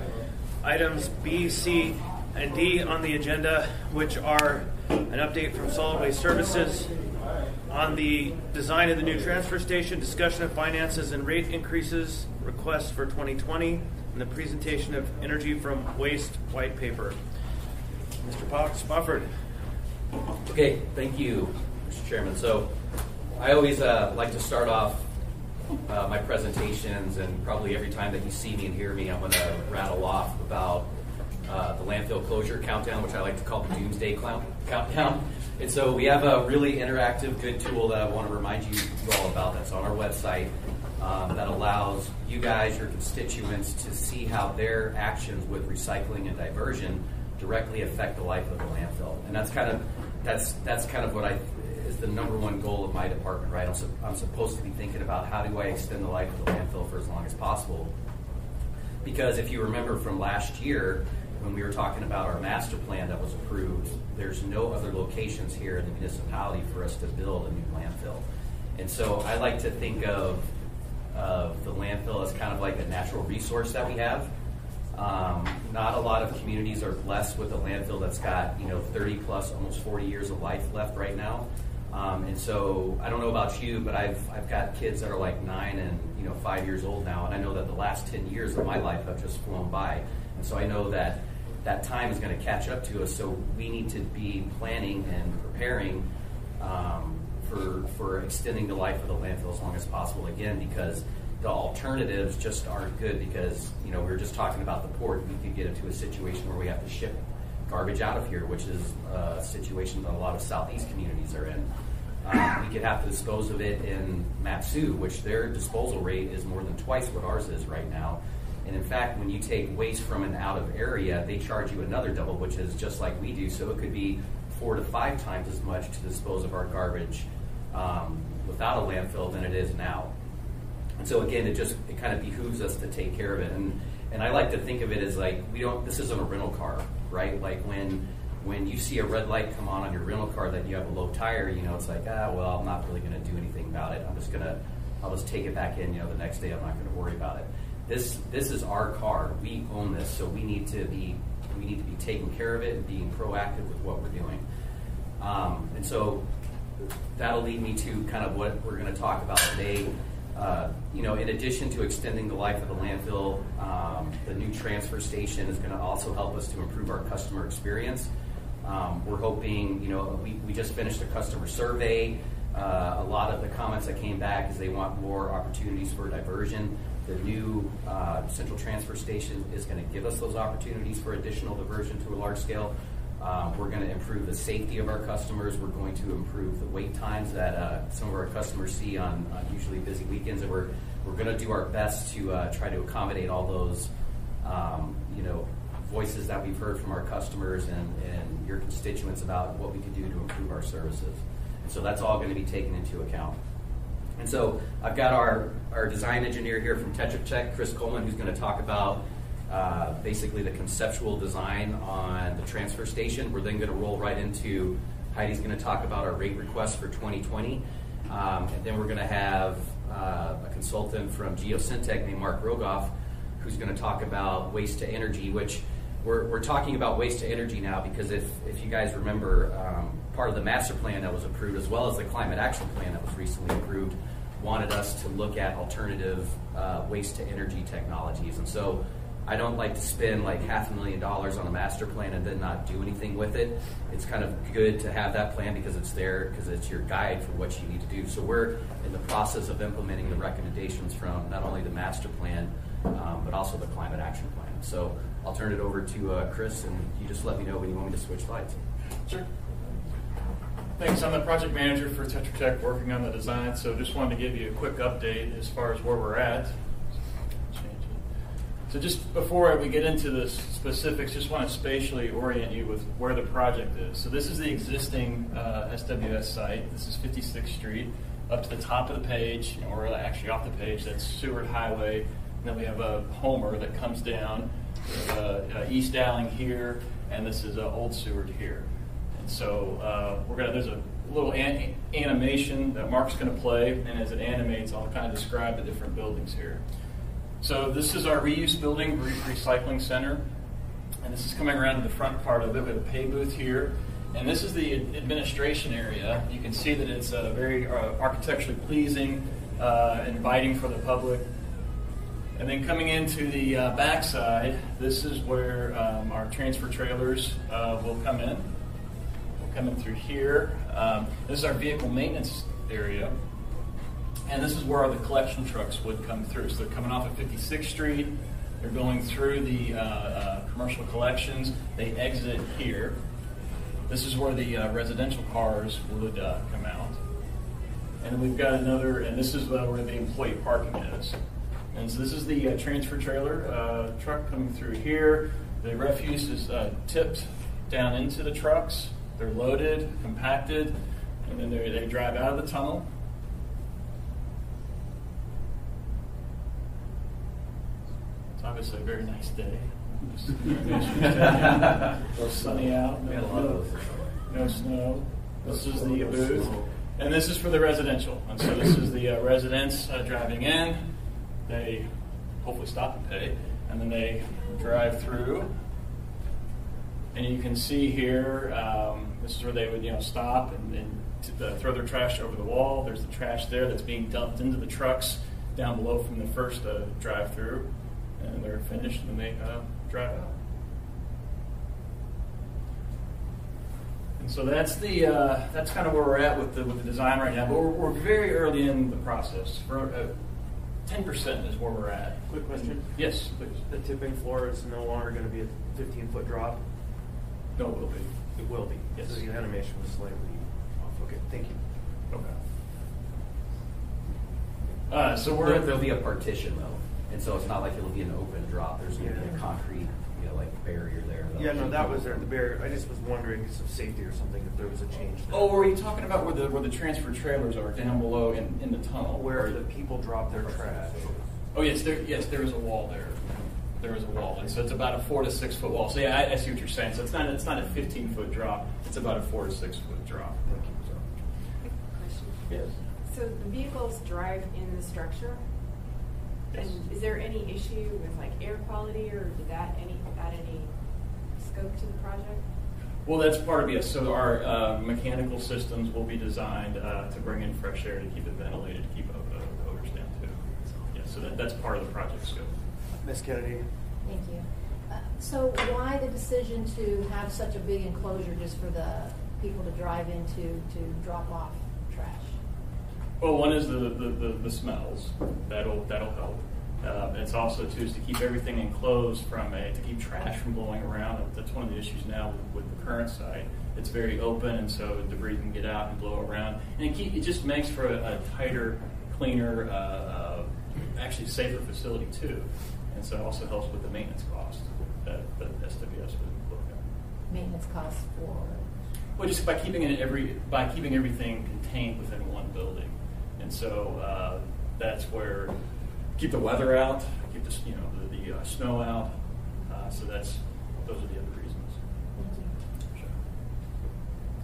items B, C, and D on the agenda, which are an update from Solid Waste Services, On the design of the new transfer station, discussion of finances and rate increases, requests for 2020, and the presentation of energy from waste white paper. Mr. Spofford. Okay, thank you, Mr. Chairman. So I always like to start off my presentations, and probably every time that you see me and hear me, I'm going to rattle off about the landfill closure countdown, which I like to call the doomsday countdown. And so we have a really interactive, good tool that I want to remind you all about that's on our website that allows you guys, your constituents, to see how their actions with recycling and diversion directly affect the life of the landfill. And that's kind of what is the number one goal of my department, right? I'm supposed to be thinking about how do I extend the life of the landfill for as long as possible. Because if you remember from last year, when we were talking about our master plan that was approved, there's no other locations here in the municipality for us to build a new landfill. And so I like to think of the landfill as kind of like a natural resource that we have. Not a lot of communities are blessed with a landfill that's got 30 plus, almost 40 years of life left right now. And so I don't know about you, but I've got kids that are like 9 and 5 years old now, and I know that the last 10 years of my life have just flown by. And so I know that time is going to catch up to us, so we need to be planning and preparing for extending the life of the landfill as long as possible, again, because the alternatives just aren't good, because we were just talking about the port. We could get into a situation where we have to ship garbage out of here, which is a situation that a lot of southeast communities are in. We could have to dispose of it in Matsu, which their disposal rate is more than twice what ours is right now. And in fact, when you take waste from an out of area, they charge you another double, which is just like we do. So it could be 4 to 5 times as much to dispose of our garbage without a landfill than it is now. And so again, it kind of behooves us to take care of it. And I like to think of it as like, this isn't a rental car, right? Like when you see a red light come on your rental car that you have a low tire, it's like, well, I'm not really going to do anything about it. I'll just take it back in, the next day I'm not going to worry about it. This is our car. We own this, so we need to be taking care of it and being proactive with what we're doing. And so that'll lead me to kind of what we're going to talk about today. In addition to extending the life of the landfill, the new transfer station is going to also help us to improve our customer experience. We're hoping, we just finished a customer survey. A lot of the comments that came back is they want more opportunities for diversion. The new central transfer station is going to give us those opportunities for additional diversion to a large scale. We're going to improve the safety of our customers. We're going to improve the wait times that some of our customers see on usually busy weekends. And we're going to do our best to try to accommodate all those voices that we've heard from our customers and your constituents about what we can do to improve our services. And so that's all going to be taken into account. And so I've got our design engineer here from Tetra Tech, Chris Coleman, who's going to talk about basically the conceptual design on the transfer station. We're then going to roll right into Heidi's going to talk about our rate request for 2020. And then we're going to have a consultant from Geosyntec named Mark Rogoff, who's going to talk about waste to energy, which we're talking about waste to energy now because if you guys remember, part of the master plan that was approved, as well as the climate action plan that was recently approved, wanted us to look at alternative waste to energy technologies. And so I don't like to spend like $500,000 on a master plan and then not do anything with it. It's kind of good to have that plan because it's there, because it's your guide for what you need to do. So we're in the process of implementing the recommendations from not only the master plan, but also the climate action plan. So I'll turn it over to Chris, and you just let me know when you want me to switch slides. Sure. Thanks. I'm the project manager for Tetra Tech working on the design, so just wanted to give you a quick update as far as where we're at. So just before we get into the specifics, just want to spatially orient you with where the project is. So this is the existing SWS site. This is 56th Street. Up to the top of the page, or actually off the page, that's Seward Highway. And then we have a Homer that comes down, East Dowling here, and this is Old Seward here. And so there's a little animation that Mark's going to play, and as it animates, I'll kind of describe the different buildings here. So this is our reuse building, recycling center, and this is coming around to the front part of it. We have a pay booth here, And this is the administration area. You can see that it's very architecturally pleasing, inviting for the public. And then coming into the backside, this is where our transfer trailers will come in. We'll come in through here. This is our vehicle maintenance area. And this is where the collection trucks would come through. So they're coming off of 56th Street. They're going through the commercial collections. They exit here. This is where the residential cars would come out. And we've got another, and this is where the employee parking is. And so this is the transfer trailer truck coming through here. The refuse is tipped down into the trucks. They're loaded, compacted, and then they drive out of the tunnel. It's obviously a very nice day. Sunny out. No snow. This is the booth. And this is for the residential. And so this is the residents driving in. They hopefully stop and pay. And then they drive through. And you can see here, this is where they would stop and throw their trash over the wall. There's the trash there that's being dumped into the trucks down below from the first drive-through. And they're finished and they drive out. And so that's kind of where we're at with the design right now. But we're very early in the process. 10% is where we're at. Quick question. Yes, please. The tipping floor is no longer going to be a 15-foot drop? No, it will be. It will be. Yes. So the animation was slightly off. Okay, thank you. Okay. So there'll be a partition though, and so it's not like it'll be an open drop. There's going to be a concrete, barrier there. Yeah, no, that was there. The barrier. I just was wondering, because of safety or something, if there was a change there. Oh, were you talking about where the transfer trailers are down below in the tunnel, where the people drop their trash? Oh yes, there is a wall there. There is a wall, and so it's about a 4 to 6 foot wall. So yeah, I see what you're saying. So it's not a 15-foot drop. It's about a 4 to 6 foot drop. Thank you. Quick question. Yes. So the vehicles drive in the structure, Yes. and is there any issue with air quality, or did that add any scope to the project? Well, that's part of it. So our mechanical systems will be designed to bring in fresh air, to keep it ventilated, to keep the odors down too. Yeah, so that's part of the project scope. Ms. Kennedy. Thank you. So why the decision to have such a big enclosure just for the people to drive into to drop off trash? Well, one is the smells. That'll help. It's also too is to keep everything enclosed to keep trash from blowing around. That's one of the issues now with the current site. It's very open, and so debris can get out and blow around. And it just makes for a tighter, cleaner, actually safer facility too. And so it also helps with the maintenance costs that SWS would look at. Maintenance costs for? Well, just by keeping everything contained within one building. And so that's where keep the weather out, keep the snow out. So those are the other reasons. Thank you. Sure.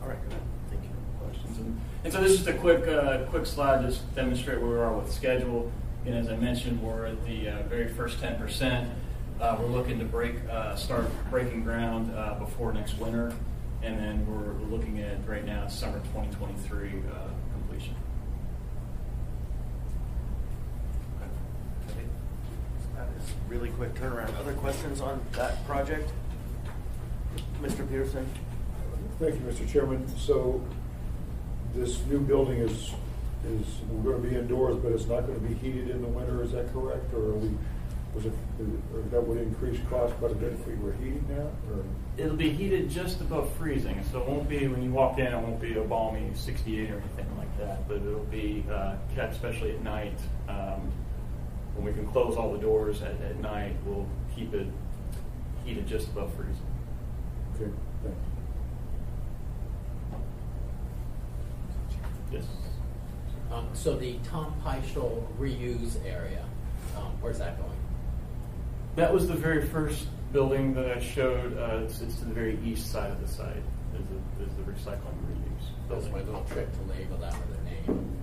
All right, good. Thank you. Questions? And so this is just a quick slide, just demonstrate where we are with schedule. And as I mentioned, we're at the very first 10%. We're looking to start breaking ground before next winter, and then we're looking at right now summer 2023 completion. That is really quick turnaround. Other questions on that project? Mr. Peterson? Thank you, Mr. Chairman. So this new building is we're going to be indoors, but it's not going to be heated in the winter. Is that correct, or that would increase cost quite a bit if we were heating that? Or? It'll be heated just above freezing, so it won't be when you walk in. It won't be a balmy 68 or anything like that. But it'll be kept, especially at night. When we can close all the doors at night, we'll keep it heated just above freezing. Okay, thanks. Yes. So the Tom Peischel reuse area, where's that going? That was the very first building that I showed. It's to the very east side of the site. Is the recycling reuse That's building. my little trick to label that with a name.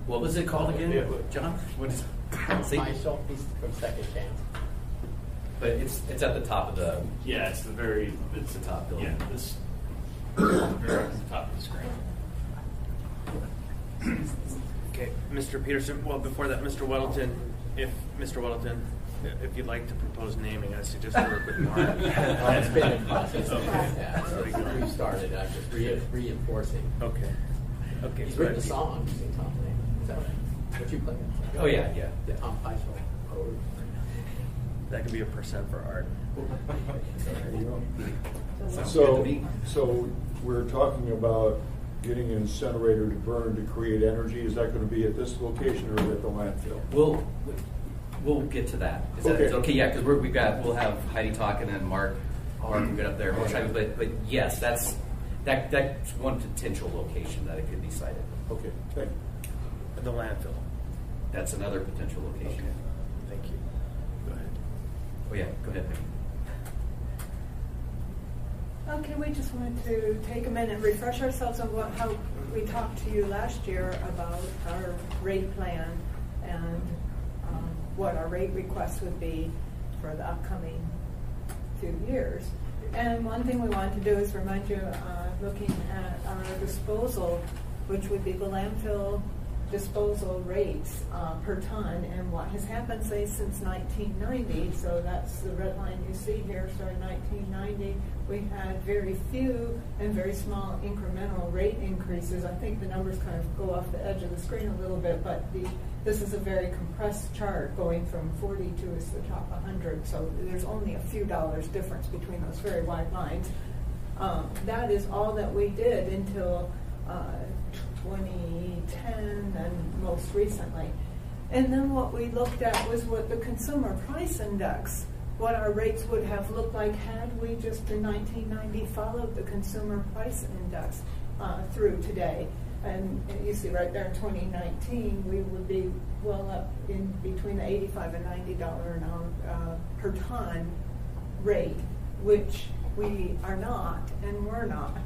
What was it called again, John? What is Tom Peischel, he's from Second Chance. But it's at the top of the. Yeah, it's the top building. Yeah, very at the top of the screen. Okay, Mr. Peterson, well, before that, Mr. Weddleton, if you'd like to propose naming, I suggest you work with Mark. It's been in process. Okay. Yeah, so we started. I'm just reinforcing. Okay. He's go written a ahead. song using Tom's name. Is that right? What you play? Oh, yeah. The Tom Peisel. Oh. That could be a percent for art. There you go. Sounds good to me. So we're talking about getting an incinerator to burn to create energy. Is that going to be at this location or at the landfill? We'll get to that. Is Okay. that okay? Yeah, because we'll have Heidi talking and Mark will get up there. We'll try to, but yes, that's one potential location that it could be cited. Okay, thank you. The landfill. That's another potential location. Thank you. Go ahead. Oh yeah, go ahead. Okay, we just wanted to take a minute and refresh ourselves on how we talked to you last year about our rate plan and what our rate request would be for the upcoming 2 years. And one thing we wanted to do is remind you, looking at our disposal, which would be the landfill disposal rates per ton, and what has happened, say, since 1990. So that's the red line you see here. So in 1990, we had very few and very small incremental rate increases. I think the numbers kind of go off the edge of the screen a little bit, but this is a very compressed chart going from 42 is the top 100. So there's only a few dollars difference between those very wide lines. That is all that we did until 2010 and most recently. And then what we looked at was what the consumer price index, what our rates would have looked like had we just in 1990 followed the consumer price index through today. And you see right there in 2019, we would be well up in between the $85 and $90 an hour per ton rate, which we are not and we're not.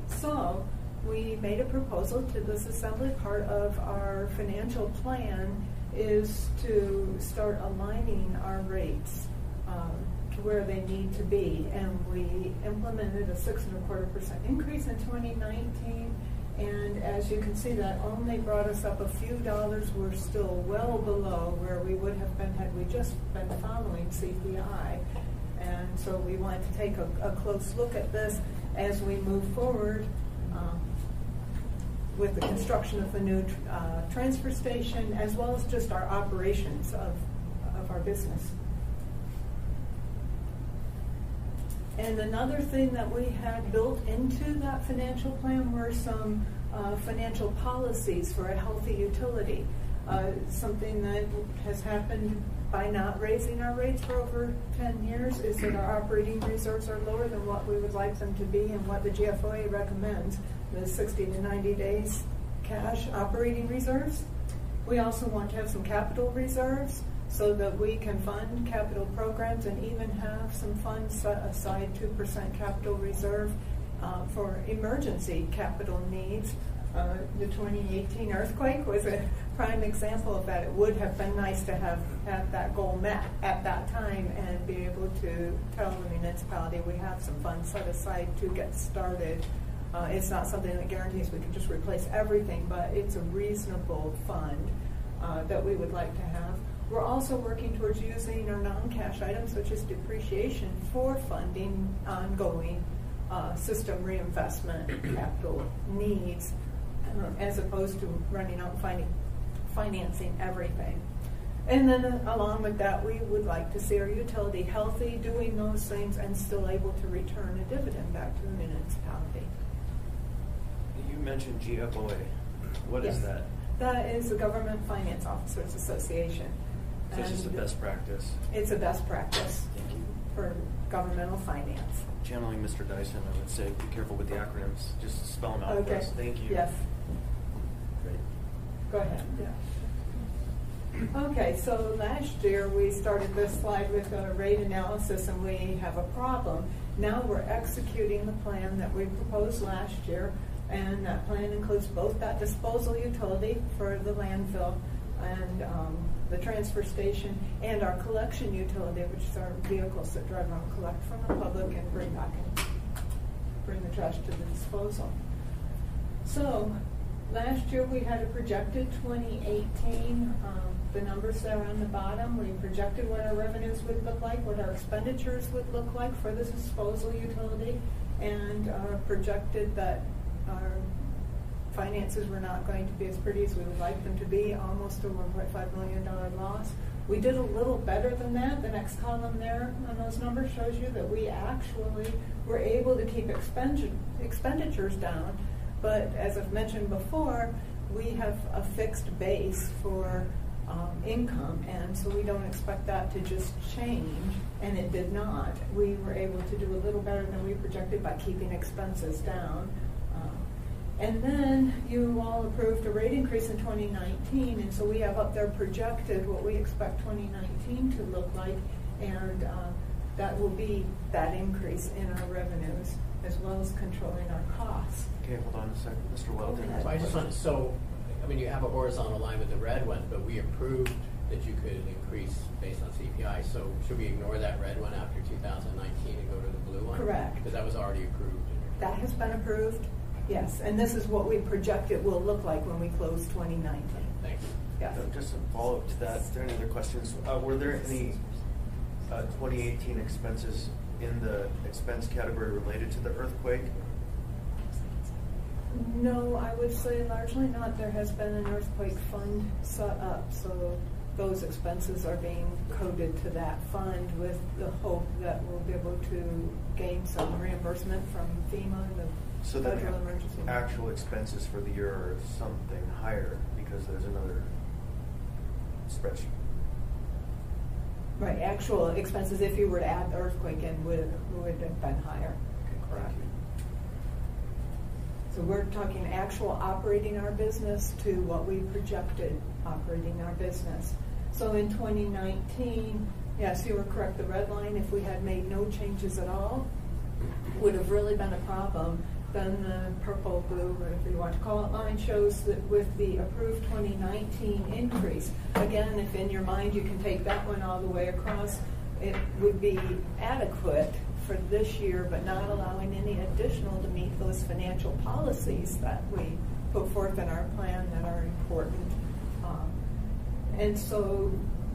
So we made a proposal to this assembly. Part of our financial plan is to start aligning our rates to where they need to be. And we implemented a 6.25% increase in 2019. And as you can see, that only brought us up a few dollars. We're still well below where we would have been had we just been following CPI. And so we wanted to take a close look at this as we move forward with the construction of the new transfer station, as well as just our operations of our business. And another thing that we had built into that financial plan were some financial policies for a healthy utility. Something that has happened by not raising our rates for over 10 years is that our operating reserves are lower than what we would like them to be and what the GFOA recommends, the 60 to 90 days cash operating reserves. We also want to have some capital reserves so that we can fund capital programs and even have some funds set aside, 2% capital reserve for emergency capital needs. The 2018 earthquake was a prime example of that. It would have been nice to have had that goal met at that time and be able to tell the municipality we have some funds set aside to get started. It's not something that guarantees we can just replace everything, but it's a reasonable fund that we would like to have. We're also working towards using our non-cash items, such as depreciation, for funding ongoing system reinvestment capital needs, as opposed to running out and financing everything. And then along with that, we would like to see our utility healthy, doing those things, and still able to return a dividend back to the municipality. You mentioned GFOA. What is that? That is the Government Finance Officers Association. So it's just a best practice. It's a best practice Thank you. for governmental finance. Channeling Mr. Dyson, I would say be careful with the acronyms. Just spell them out for us. Thank you. Yes. Great. Go ahead. Yeah. Okay, so last year we started this slide with a rate analysis and we have a problem. Now we're executing the plan that we proposed last year, and that plan includes both that disposal utility for the landfill and the transfer station, and our collection utility, which is our vehicles that drive around, collect from the public and bring back in. bring the trash to the disposal. So last year we had a projected 2018. The numbers there on the bottom, we projected what our revenues would look like, what our expenditures would look like for the disposal utility, and projected that our finances were not going to be as pretty as we would like them to be, almost a $1.5 million loss. We did a little better than that. The next column there on those numbers shows you that we actually were able to keep expenditures down. But as I've mentioned before, we have a fixed base for income, and so we don't expect that to just change, and it did not. We were able to do a little better than we projected by keeping expenses down. And then you all approved a rate increase in 2019, and so we have up there projected what we expect 2019 to look like, and that will be that increase in our revenues as well as controlling our costs. Okay, hold on a second, Mr. Weldon. So I just want, I mean, you have a horizontal line with the red one, but we approved that you could increase based on CPI. So should we ignore that red one after 2019 and go to the blue one? Correct. Because that was already approved. That has been approved, yes. And this is what we project it will look like when we close 2019. Thanks. Yeah. Just a follow-up to that, is there any other questions? Were there any 2018 expenses in the expense category related to the earthquake? No, I would say largely not. There has been an earthquake fund set up, so those expenses are being coded to that fund with the hope that we'll be able to gain some reimbursement from FEMA and the Federal Emergency. Actual expenses for the year are something higher because there's another spreadsheet. Right, actual expenses, if you were to add the earthquake in, would have been higher. Okay, Correct. thank you. So we're talking actual operating our business to what we projected operating our business. So in 2019, yes, you were correct, the red line, if we had made no changes at all, would have really been a problem. Then the purple, blue, whatever you want to call it, line shows that with the approved 2019 increase, again, if in your mind you can take that one all the way across, it would be adequate for this year, but not allowing any additional to meet those financial policies that we put forth in our plan that are important. And so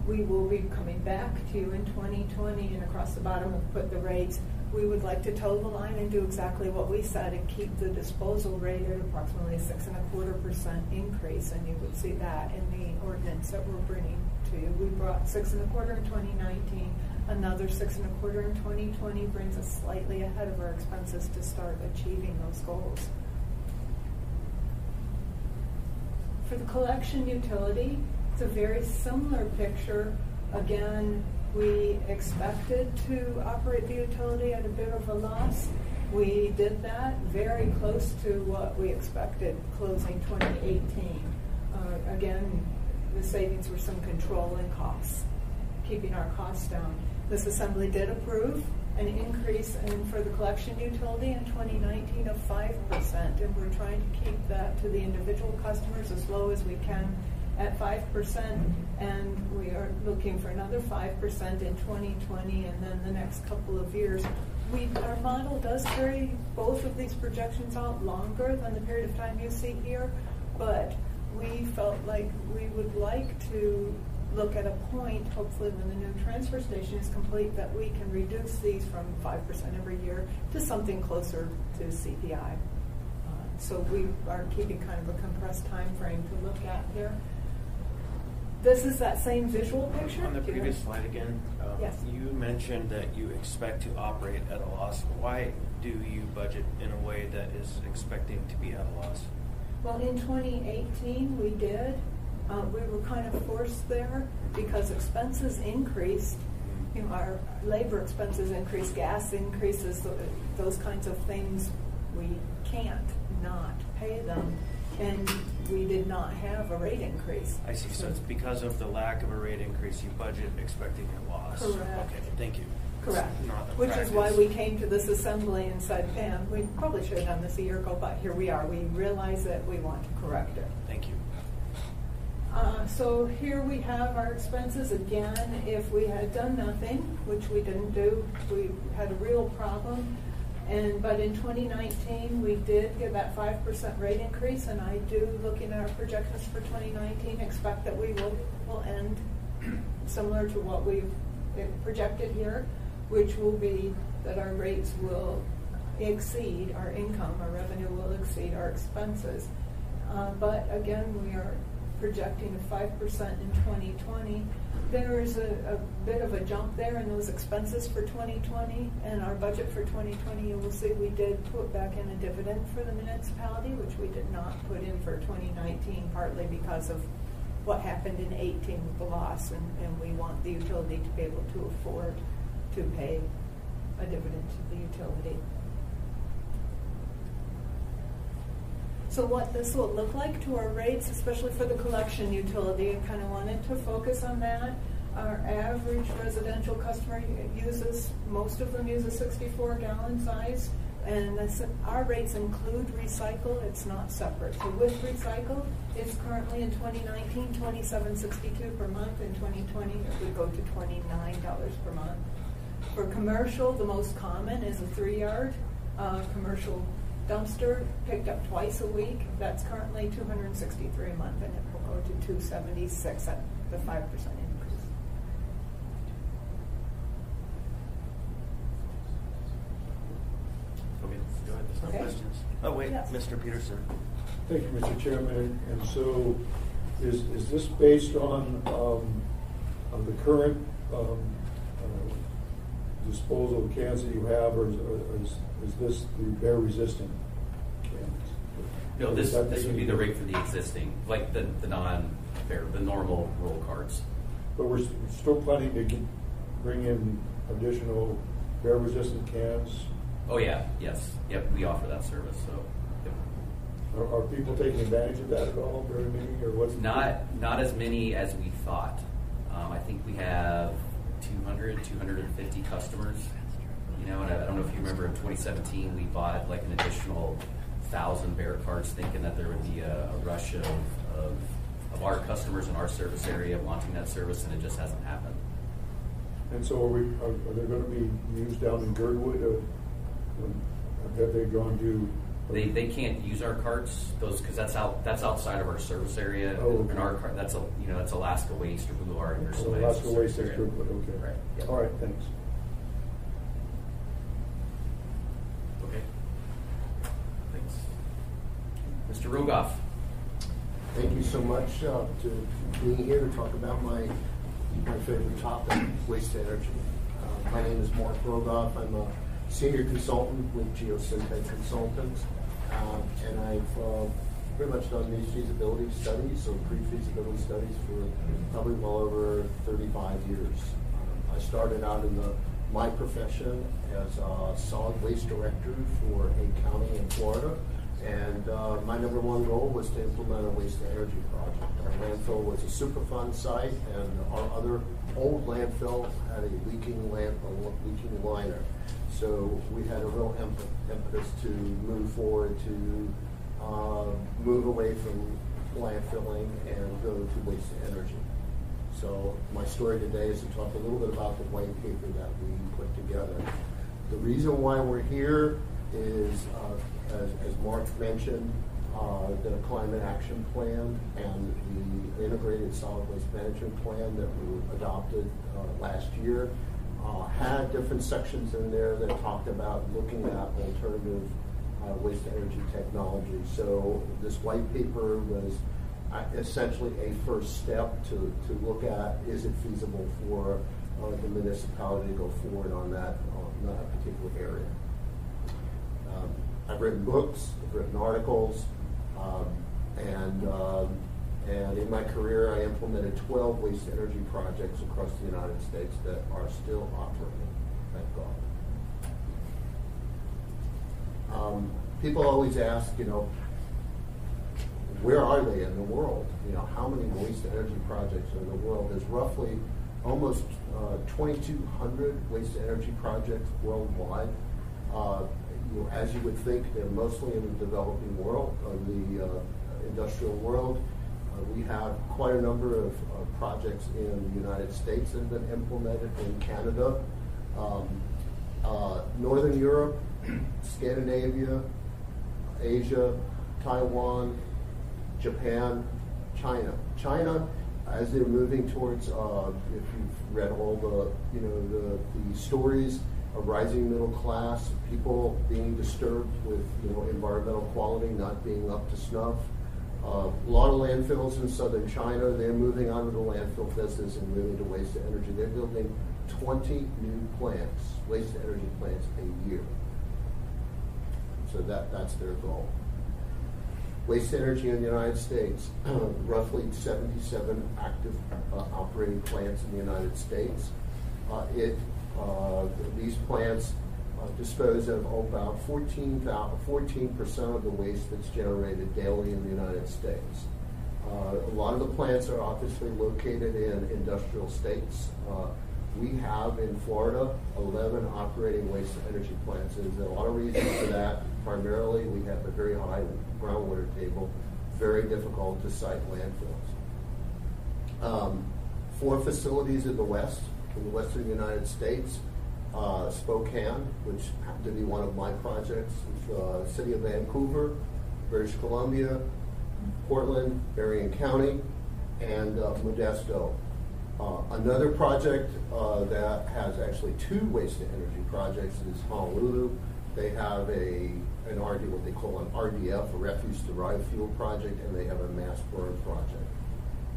we will be coming back to you in 2020, and across the bottom we'll put the rates. We would like to toe the line and do exactly what we said and keep the disposal rate at approximately a 6.25% increase, and you would see that in the ordinance that we're bringing to you. We brought 6.25% in 2019. Another 6.25% in 2020 brings us slightly ahead of our expenses to start achieving those goals. For the collection utility, it's a very similar picture. Again, we expected to operate the utility at a bit of a loss. We did that very close to what we expected closing 2018. Again, the savings were some control in costs, keeping our costs down. This assembly did approve an increase for the collection utility in 2019 of 5%, and we're trying to keep that to the individual customers as low as we can at 5%, and we are looking for another 5% in 2020 and then the next couple of years. Our model does carry both of these projections out longer than the period of time you see here, but we felt like we would like to look at a point, hopefully when the new transfer station is complete, that we can reduce these from 5% every year to something closer to CPI. So we are keeping kind of a compressed time frame to look at here. This is that same visual picture. On the previous slide again, yes. You mentioned that you expect to operate at a loss. Why do you budget in a way that is expecting to be at a loss? Well, in 2018 we did. We were kind of forced there because expenses increased. You know, our labor expenses increased, gas increases, those kinds of things. We can't not pay them, and we did not have a rate increase. I see. So it's because of the lack of a rate increase, you budget expecting a loss. Correct. Okay, thank you. Correct. Which is why we came to this assembly and said, Pam, we probably should have done this a year ago, but here we are. We realize that we want to correct it. Thank you. So here we have our expenses. Again, if we had done nothing, which we didn't do, we had a real problem, But in 2019, we did get that 5% rate increase, and I do, looking at our projections for 2019, expect that we will end similar to what we've projected here, which will be that our rates will exceed our income, our revenue will exceed our expenses. But again, we are projecting a 5% in 2020. There is a bit of a jump there in those expenses for 2020, and our budget for 2020, you will see we did put back in a dividend for the municipality, which we did not put in for 2019, partly because of what happened in 2018 with the loss, and we want the utility to be able to afford to pay a dividend to the utility. So what this will look like to our rates, especially for the collection utility, I kind of wanted to focus on that. Our average residential customer most of them use a 64-gallon size, and our rates include recycle, it's not separate. So with recycle, it's currently in 2019, $27.62 per month. In 2020, it would go to $29 per month. For commercial, the most common is a 3-yard commercial dumpster picked up twice a week. That's currently $263 a month, and it will go to $276 at the 5% increase. Okay, go ahead. There's no Okay. questions. Oh wait, Yes. Mr. Peterson. Thank you, Mr. Chairman. And so, is this based on the current disposal of cans that you have, or is this the bear resistant cans? No, this would be the rate for the existing, like the non-bear, the normal roll cards. But we're still planning to bring in additional bear resistant cans. Oh yeah, yes, yep, we offer that service. So, yep. Are people taking advantage of that at all? Very many, or what's Not as many as we thought. I think we have 250 customers. You know, and I don't know if you remember in 2017 we bought like an additional 1,000 bear cards, thinking that there would be a rush of our customers in our service area wanting that service, and it just hasn't happened. And so are they going to be used down in Girdwood? Have they gone to? They can't use our carts, because that's outside of our service area. Oh, okay. And our cart, that's Alaska Waste or Boulevard or somebody Alaska else's Waste service is area. Girdwood. Okay. Right. Yep. All right. Thanks. Okay. Thanks. Mr. Rogoff. Thank you so much to being here to talk about my favorite topic, waste energy. My name is Mark Rogoff. I'm a senior consultant with Geosyntec Consultants, and I've pretty much done these feasibility studies, so pre-feasibility studies, for probably well over 35 years. I started out in my profession as a solid waste director for a county in Florida, and my number one goal was to implement a waste energy project. Our landfill was a Superfund site, and our other old landfill had a leaking liner. So we had a real impetus to move forward, to move away from landfilling and go to waste energy. So my story today is to talk a little bit about the white paper that we put together. The reason why we're here is, as Mark mentioned, the Climate Action Plan and the Integrated Solid Waste Management Plan that we adopted last year had different sections in there that talked about looking at alternative waste energy technology. So this white paper was essentially a first step to look at, is it feasible for the municipality to go forward on that particular area. I've written books, I've written articles, and in my career I implemented 12 waste energy projects across the United States that are still operating, thank God. People always ask, where are they in the world? How many waste energy projects are in the world? There's roughly almost 2,200 waste energy projects worldwide. As you would think, they're mostly in the developing world, the industrial world. We have quite a number of projects in the United States that have been implemented, in Canada. Northern Europe Scandinavia, Asia, Taiwan, Japan, China. China, as they're moving towards, if you've read all the stories of rising middle class, people being disturbed with environmental quality not being up to snuff. A lot of landfills in southern China, they're moving out of the landfill business and moving to waste to energy. They're building 20 new plants, waste to energy plants a year. So that's their goal. Waste to energy in the United States, roughly 77 active operating plants in the United States. These plants dispose of about 14% of the waste that's generated daily in the United States. A lot of the plants are obviously located in industrial states. We have in Florida 11 operating waste to energy plants. There's a lot of reasons for that. Primarily, we have a very high groundwater table, very difficult to site landfills. 4 facilities in the west, in the western United States. Spokane, which happened to be one of my projects, City of Vancouver, British Columbia, Portland, Berrien County, and Modesto. Another project that has actually 2 waste-to-energy projects is Honolulu. They have what they call an RDF, a refuse-derived fuel project, and they have a mass burn project.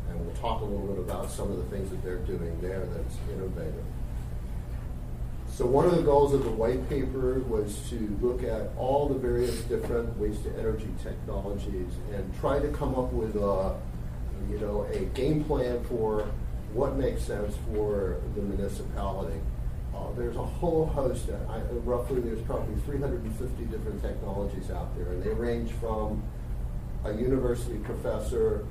And we'll talk a little bit about some of the things that they're doing there that's innovative. So one of the goals of the white paper was to look at all the various different waste-to-energy technologies and try to come up with a game plan for what makes sense for the municipality. There's a whole host, roughly there's probably 350 different technologies out there, and they range from a university professor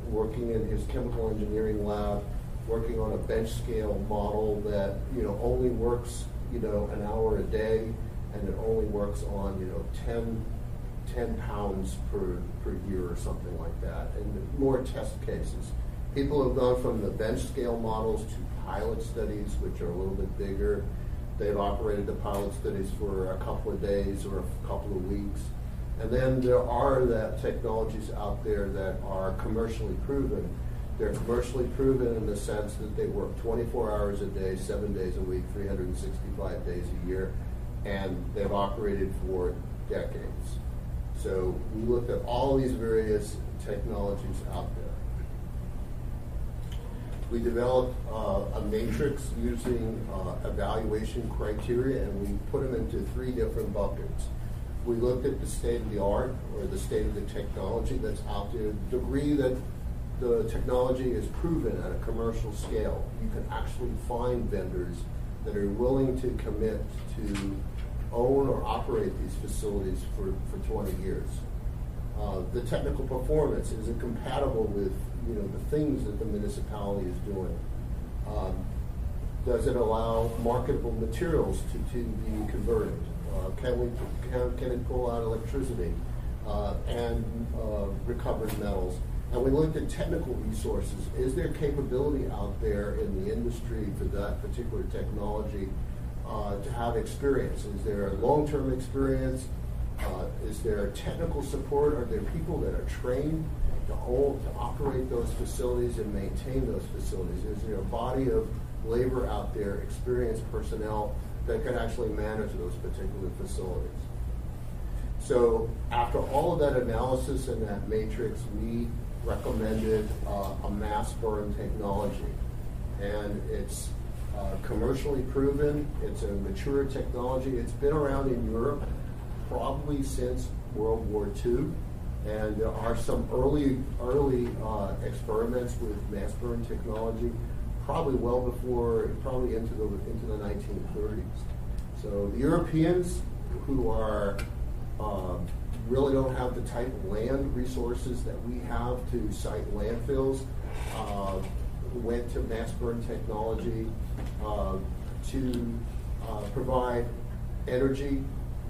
working in his chemical engineering lab, working on a bench scale model that only works an hour a day, and it only works on 10 pounds per year or something like that, and more test cases. People have gone from the bench scale models to pilot studies, which are a little bit bigger. They've operated the pilot studies for a couple of days or a couple of weeks. And then there are technologies out there that are commercially proven. They're commercially proven in the sense that they work 24 hours a day, 7 days a week, 365 days a year, and they've operated for decades. So we looked at all these various technologies out there. We developed a matrix using evaluation criteria, and we put them into 3 different buckets. We looked at the state of the art, or the state of the technology that's out there, the degree that the technology is proven at a commercial scale. You can actually find vendors that are willing to commit to own or operate these facilities for 20 years. The technical performance, is it compatible with the things that the municipality is doing? Does it allow marketable materials to be converted? Can it pull out electricity and recovered metals? And we looked at technical resources. Is there capability out there in the industry for that particular technology to have experience? Is there long-term experience? Is there technical support? Are there people that are trained to operate those facilities and maintain those facilities? Is there a body of labor out there, experienced personnel, that can actually manage those particular facilities? So after all of that analysis and that matrix, we recommended a mass burn technology. And it's commercially proven. It's a mature technology. It's been around in Europe probably since World War II. And there are some early experiments with mass burn technology, probably probably into the 1930s. So the Europeans, who are really don't have the type of land resources that we have to site landfills, went to mass burn technology to provide energy,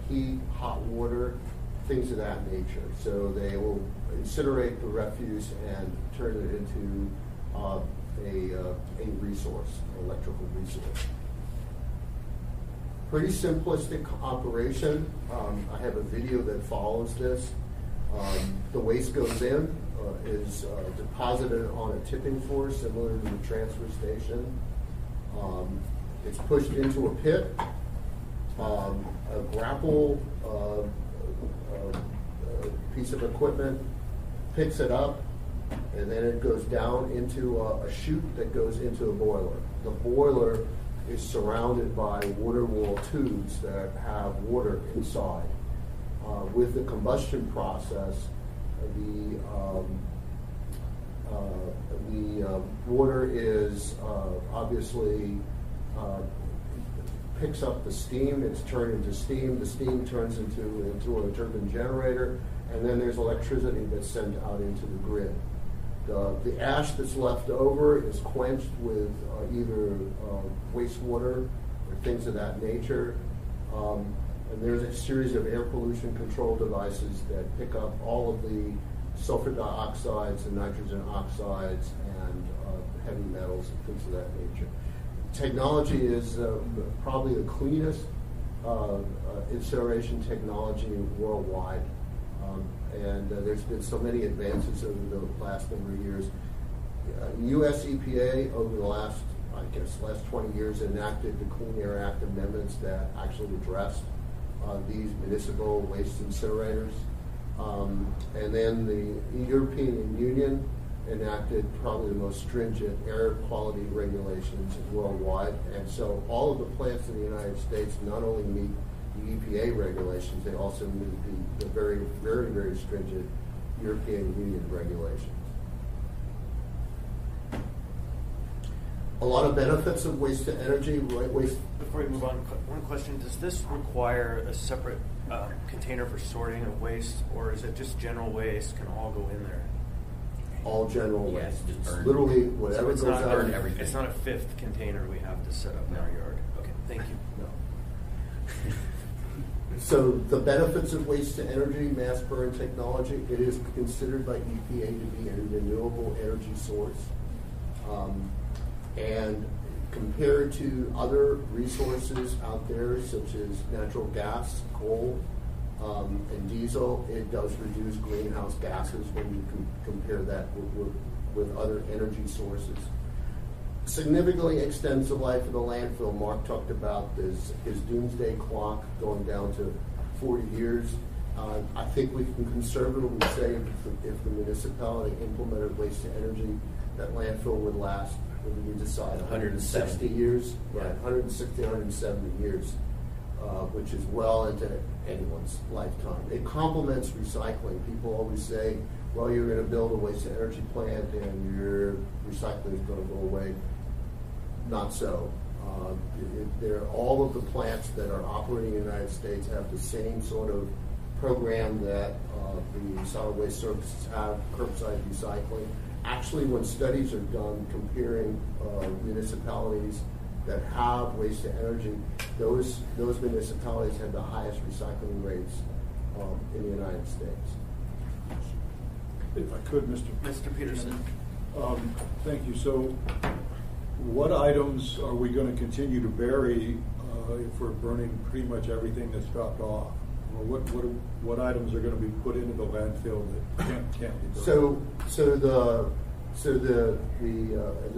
heat, hot water, things of that nature. So they will incinerate the refuse and turn it into a resource, an electrical resource. Pretty simplistic operation. I have a video that follows this. The waste goes in, is deposited on a tipping floor similar to the transfer station. It's pushed into a pit. A grapple piece of equipment picks it up, and then it goes down into a chute that goes into a boiler. The boiler is surrounded by water wall tubes that have water inside. With the combustion process, the water is obviously picks up the steam. It's turned into steam. The steam turns into a turbine generator, and then there's electricity that's sent out into the grid. The ash that's left over is quenched with either wastewater or things of that nature. And there's a series of air pollution control devices that pick up all of the sulfur dioxides and nitrogen oxides and heavy metals and things of that nature. Technology is probably the cleanest incineration technology worldwide. And there's been so many advances over the last number of years. U.S. EPA over the last 20 years enacted the Clean Air Act amendments that actually addressed these municipal waste incinerators. And then the European Union enacted probably the most stringent air quality regulations worldwide. And so all of the plants in the United States not only meet the EPA regulations, they also meet the very, very, very stringent European Union regulations. A lot of benefits of waste to energy. Waste. Before we move on, one question: does this require a separate container for sorting of waste, or is it just general waste can all go in there? All general Yeah, waste. it's It's burned. literally whatever So it's goes not out. burn everything. It's not a fifth container we have to set up in our yard. Okay, thank you. No. So the benefits of waste to energy, mass burn technology, it is considered by EPA to be a renewable energy source. And compared to other resources out there, such as natural gas, coal, and diesel, it does reduce greenhouse gases when you compare that with other energy sources. Significantly extends the life of the landfill. Mark talked about his doomsday clock going down to 40 years. I think we can conservatively say if the municipality implemented waste to energy, that landfill would last, what did we decide, 160 years? Right, 160, 170 years, which is well into anyone's lifetime. It complements recycling. People always say, well, you're going to build a waste to energy plant and your recycling is going to go away. Not so. All of the plants that are operating in the United States have the same sort of program that the solid waste services have, curbside recycling. Actually, when studies are done comparing municipalities that have waste to energy, those municipalities have the highest recycling rates in the United States. If I could, Mr. Peterson. Thank you. So what items are we going to continue to bury if we're burning pretty much everything that's dropped off? Or what items are going to be put into the landfill that can't be burned? So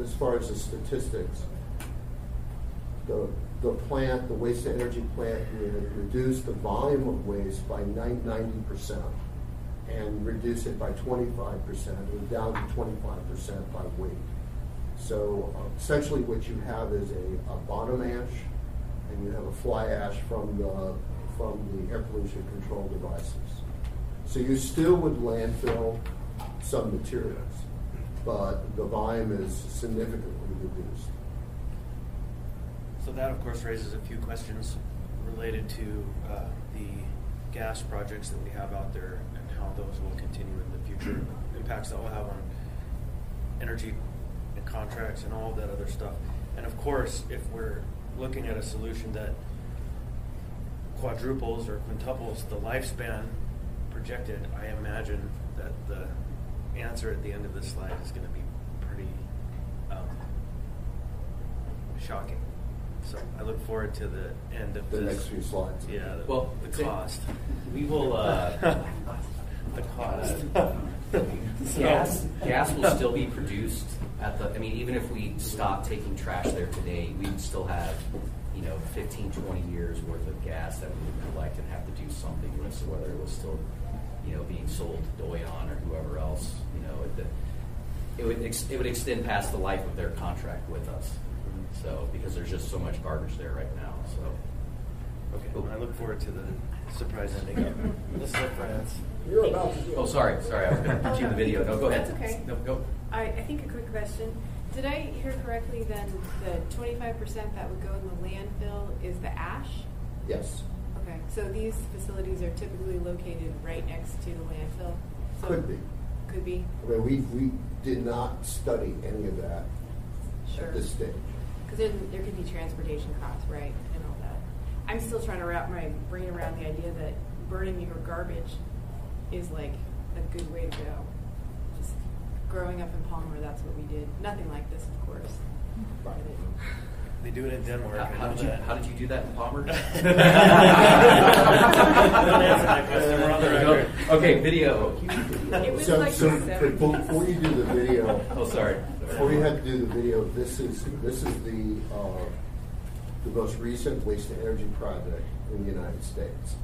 as far as the statistics, the waste to energy plant would reduce the volume of waste by 90% and reduce it by 25%, or down to 25% by weight. So essentially what you have is a bottom ash, and you have a fly ash from the air pollution control devices. So you still would landfill some materials, but the volume is significantly reduced. So that, of course, raises a few questions related to the gas projects that we have out there and how those will continue in the future, impacts that will have on energy and contracts and all that other stuff. And of course, if we're looking at a solution that quadruples or quintuples the lifespan projected, I imagine that the answer at the end of this slide is going to be pretty shocking. So I look forward to the end of The this. next few slides. Yeah, Well, the cost. We will. The cost. Gas will still be produced at the. I mean, even if we stop taking trash there today, we'd still have, 15, 20 years worth of gas that we would collect and have to do something with. So whether it was still, being sold to Doyon or whoever else, it would extend past the life of their contract with us. So because there's just so much garbage there right now. So Okay, well, I look forward to the surprise ending of Mr. France. You're about to do. Oh, sorry. I was going to put you in the video. No, go ahead. That's okay. No, go. I think a quick question. Did I hear correctly then the 25% that would go in the landfill is the ash? Yes. Okay, so these facilities are typically located right next to the landfill? So Could be. Could be? I mean, we did not study any of that Sure. at this stage. Because there could be transportation costs, right, and all that. I'm still trying to wrap my brain around the idea that burning your garbage is like a good way to go. Just growing up in Palmer, that's what we did. Nothing like this, of course. But They do it in Denmark. How did you do that in Palmer? Don't answer that question. We're on the record. Okay, video. it was So, like so the 70s. before you do the video, Oh, sorry. before you have to do the video, this is the most recent waste to energy project in the United States.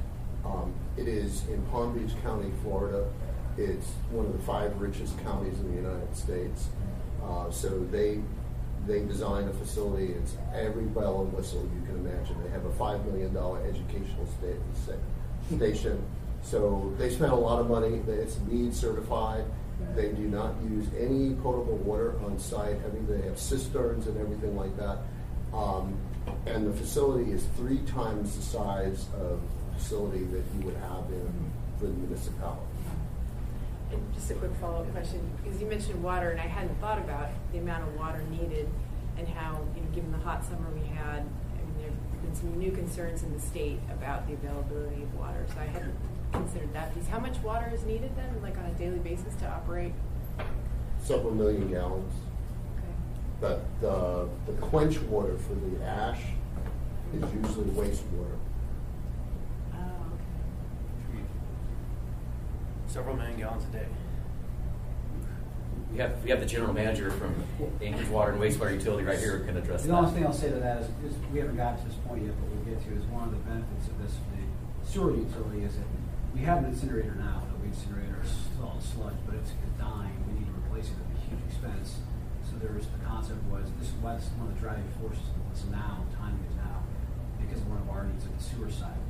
It is in Palm Beach County, Florida. It's one of the 5 richest counties in the United States. So they designed a facility. It's every bell and whistle you can imagine. They have a $5 million educational station. So they spent a lot of money. It's LEED certified. They do not use any potable water on site. I mean, they have cisterns and everything like that. And the facility is 3 times the size of the facility that you would have for the municipality. And just a quick follow-up question, because you mentioned water, and I hadn't thought about the amount of water needed and how, given the hot summer we had, there have been some new concerns in the state about the availability of water. So I hadn't considered that piece. How much water is needed then, like on a daily basis to operate? Several million gallons. Okay. But the quench water for the ash is usually wastewater. Oh, okay. Several million gallons a day. We have the general manager from Anchorage Water and Wastewater Utility right here who can address The that. only thing I'll say to that is we haven't got to this point yet, but we'll get to is one of the benefits of this the sewer utility is that we have an incinerator now. The incinerator is all sludge, but it's dying. We need to replace it at a huge expense. So the concept was this is one of the driving forces of this now. Timing is now because of one of our needs of the sewer side.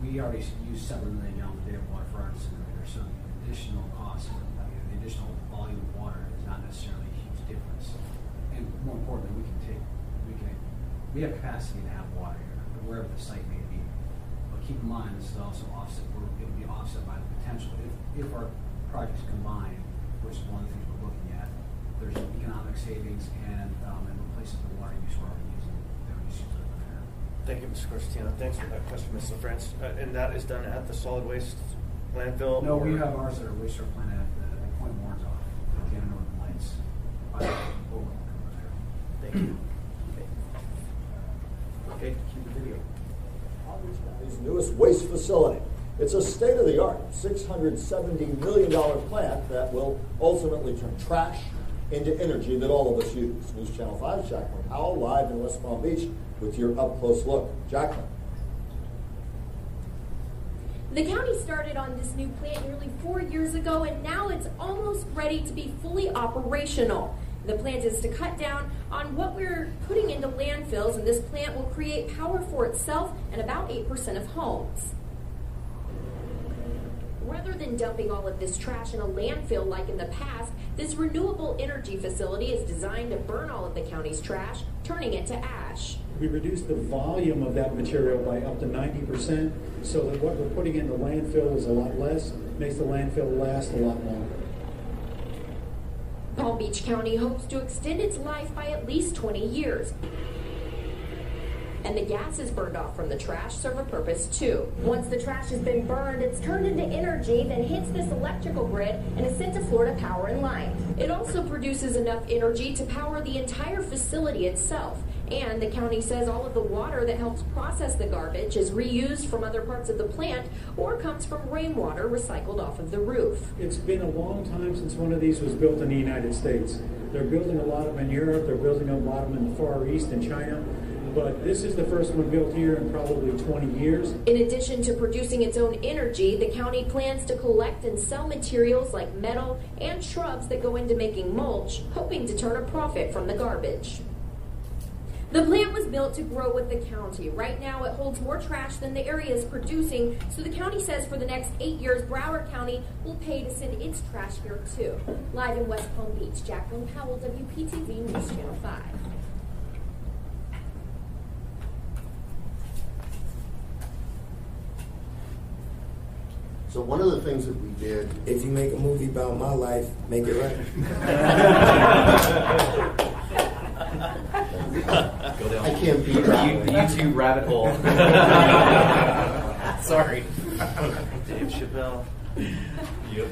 We already use 7 million gallons a day of water for our incinerator, so the additional cost, the additional volume of water is not necessarily a huge difference. And more importantly, we have capacity to have water here, wherever the site may be. But keep in mind, this is also offset. It'll be offset by the potential if our projects combine, which is one of the things we're looking at. There's economic savings and replacing the water use we're already using. That we use over there. Thank you, Mr. Corstino. Thanks for that question, Ms. LaFrance. And that is done at the solid waste landfill? No, we or- have ours at our wastewater plant at Point Warren's off, at the end of Northern Lights. Over there. Thank you. Okay, cue the video. County's newest waste facility. It's a state-of-the-art $670 million plant that will ultimately turn trash into energy that all of us use. News Channel 5's Jacqueline Powell, live in West Palm Beach with your up-close look. Jacqueline. The county started on this new plant nearly 4 years ago, and now it's almost ready to be fully operational. The plan is to cut down on what we're putting into landfills, and this plant will create power for itself and about 8% of homes. Rather than dumping all of this trash in a landfill like in the past, this renewable energy facility is designed to burn all of the county's trash, turning it to ash. We reduce the volume of that material by up to 90%, so that what we're putting in the landfill is a lot less, makes the landfill last a lot longer. Palm Beach County hopes to extend its life by at least 20 years. And the gases burned off from the trash serve a purpose too. Once the trash has been burned, it's turned into energy, then hits this electrical grid and is sent to Florida Power and Light. It also produces enough energy to power the entire facility itself. And the county says all of the water that helps process the garbage is reused from other parts of the plant or comes from rainwater recycled off of the roof. It's been a long time since one of these was built in the United States. They're building a lot of them in Europe, they're building a lot of them in the Far East and China, but this is the first one built here in probably 20 years. In addition to producing its own energy, the county plans to collect and sell materials like metal and shrubs that go into making mulch, hoping to turn a profit from the garbage. The plant was built to grow with the county. Right now, it holds more trash than the area is producing, so the county says for the next 8 years, Broward County will pay to send its trash here too. Live in West Palm Beach, Jacqueline Powell, WPTV News Channel 5. So one of the things that we did... If you make a movie about my life, make it right. Go down. I can't beat that. The YouTube rabbit hole. Sorry. Dave Chappelle. Yep.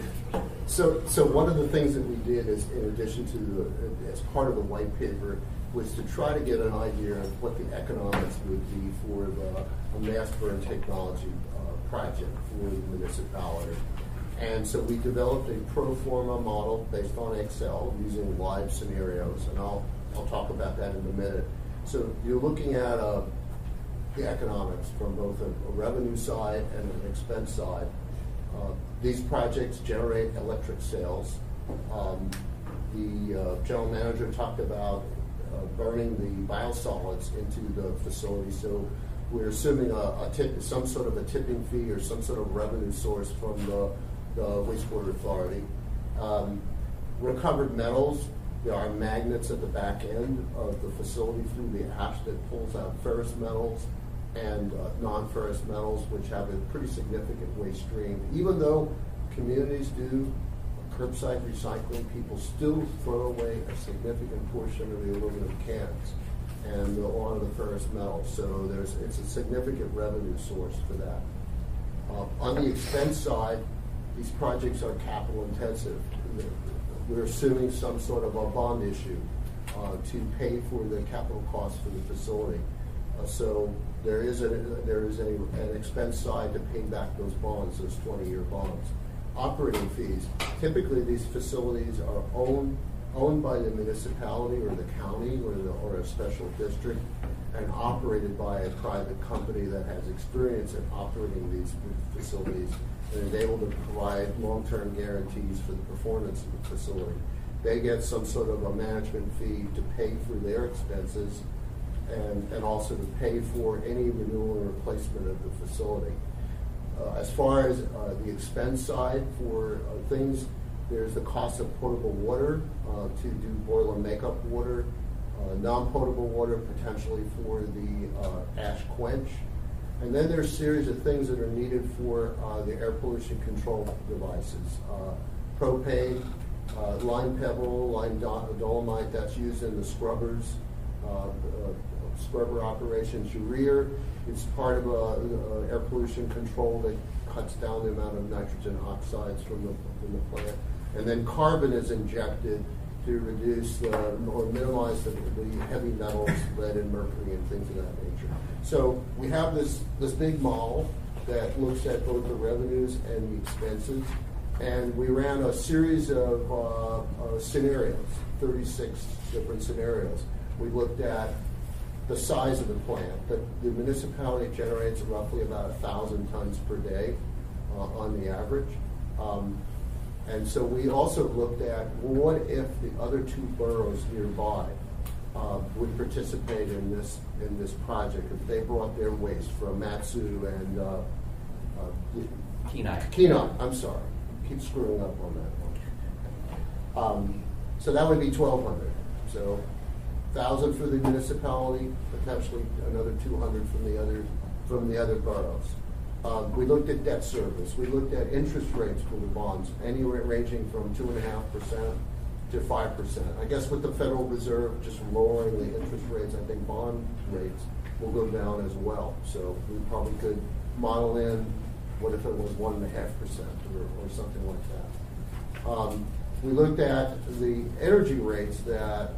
So one of the things that we did is, in addition to as part of the white paper, was to try to get an idea of what the economics would be for a mass burn technology project for the municipality. And so we developed a pro forma model based on Excel using live scenarios, and I'll talk about that in a minute. So you're looking at the economics from both a revenue side and an expense side. These projects generate electric sales. The general manager talked about burning the biosolids into the facility, so we're assuming some sort of a tipping fee or some sort of revenue source from the wastewater authority. Recovered metals, there are magnets at the back end of the facility through the ash that pulls out ferrous metals and non-ferrous metals, which have a pretty significant waste stream. Even though communities do curbside recycling, people still throw away a significant portion of the aluminum cans and a lot of the ferrous metals. So it's a significant revenue source for that. On the expense side, these projects are capital intensive. We're assuming some sort of a bond issue to pay for the capital costs for the facility. So there is an expense side to pay back those bonds, those 20-year bonds. Operating fees. Typically, these facilities are owned by the municipality or the county or a special district and operated by a private company that has experience in operating these facilities and is able to provide long-term guarantees for the performance of the facility. They get some sort of a management fee to pay for their expenses and also to pay for any renewal and replacement of the facility. As far as the expense side for things, there's the cost of potable water to do boil and makeup water, non-potable water potentially for the ash quench. And then there's a series of things that are needed for the air pollution control devices. Propane, lime pebble, lime dolomite, that's used in the scrubbers, scrubber operations. Urea, it's part of air pollution control that cuts down the amount of nitrogen oxides from the plant. And then carbon is injected to reduce or minimize the heavy metals, lead and mercury and things of that nature. So we have this big model that looks at both the revenues and the expenses. And we ran a series of scenarios, 36 different scenarios. We looked at the size of the plant. The municipality generates roughly about 1,000 tons per day on the average. And so we also looked at, well, what if the other two boroughs nearby would participate in this project if they brought their waste from Matsu and Kenai. I'm sorry, keep screwing up on that one. So that would be 1,200. So 1,000 for the municipality, potentially another 200 from the other boroughs. We looked at debt service. We looked at interest rates for the bonds, anywhere ranging from 2.5% to 5%. I guess with the Federal Reserve just lowering the interest rates, I think bond rates will go down as well. So we probably could model in what if it was 1.5% or something like that. We looked at the energy rates that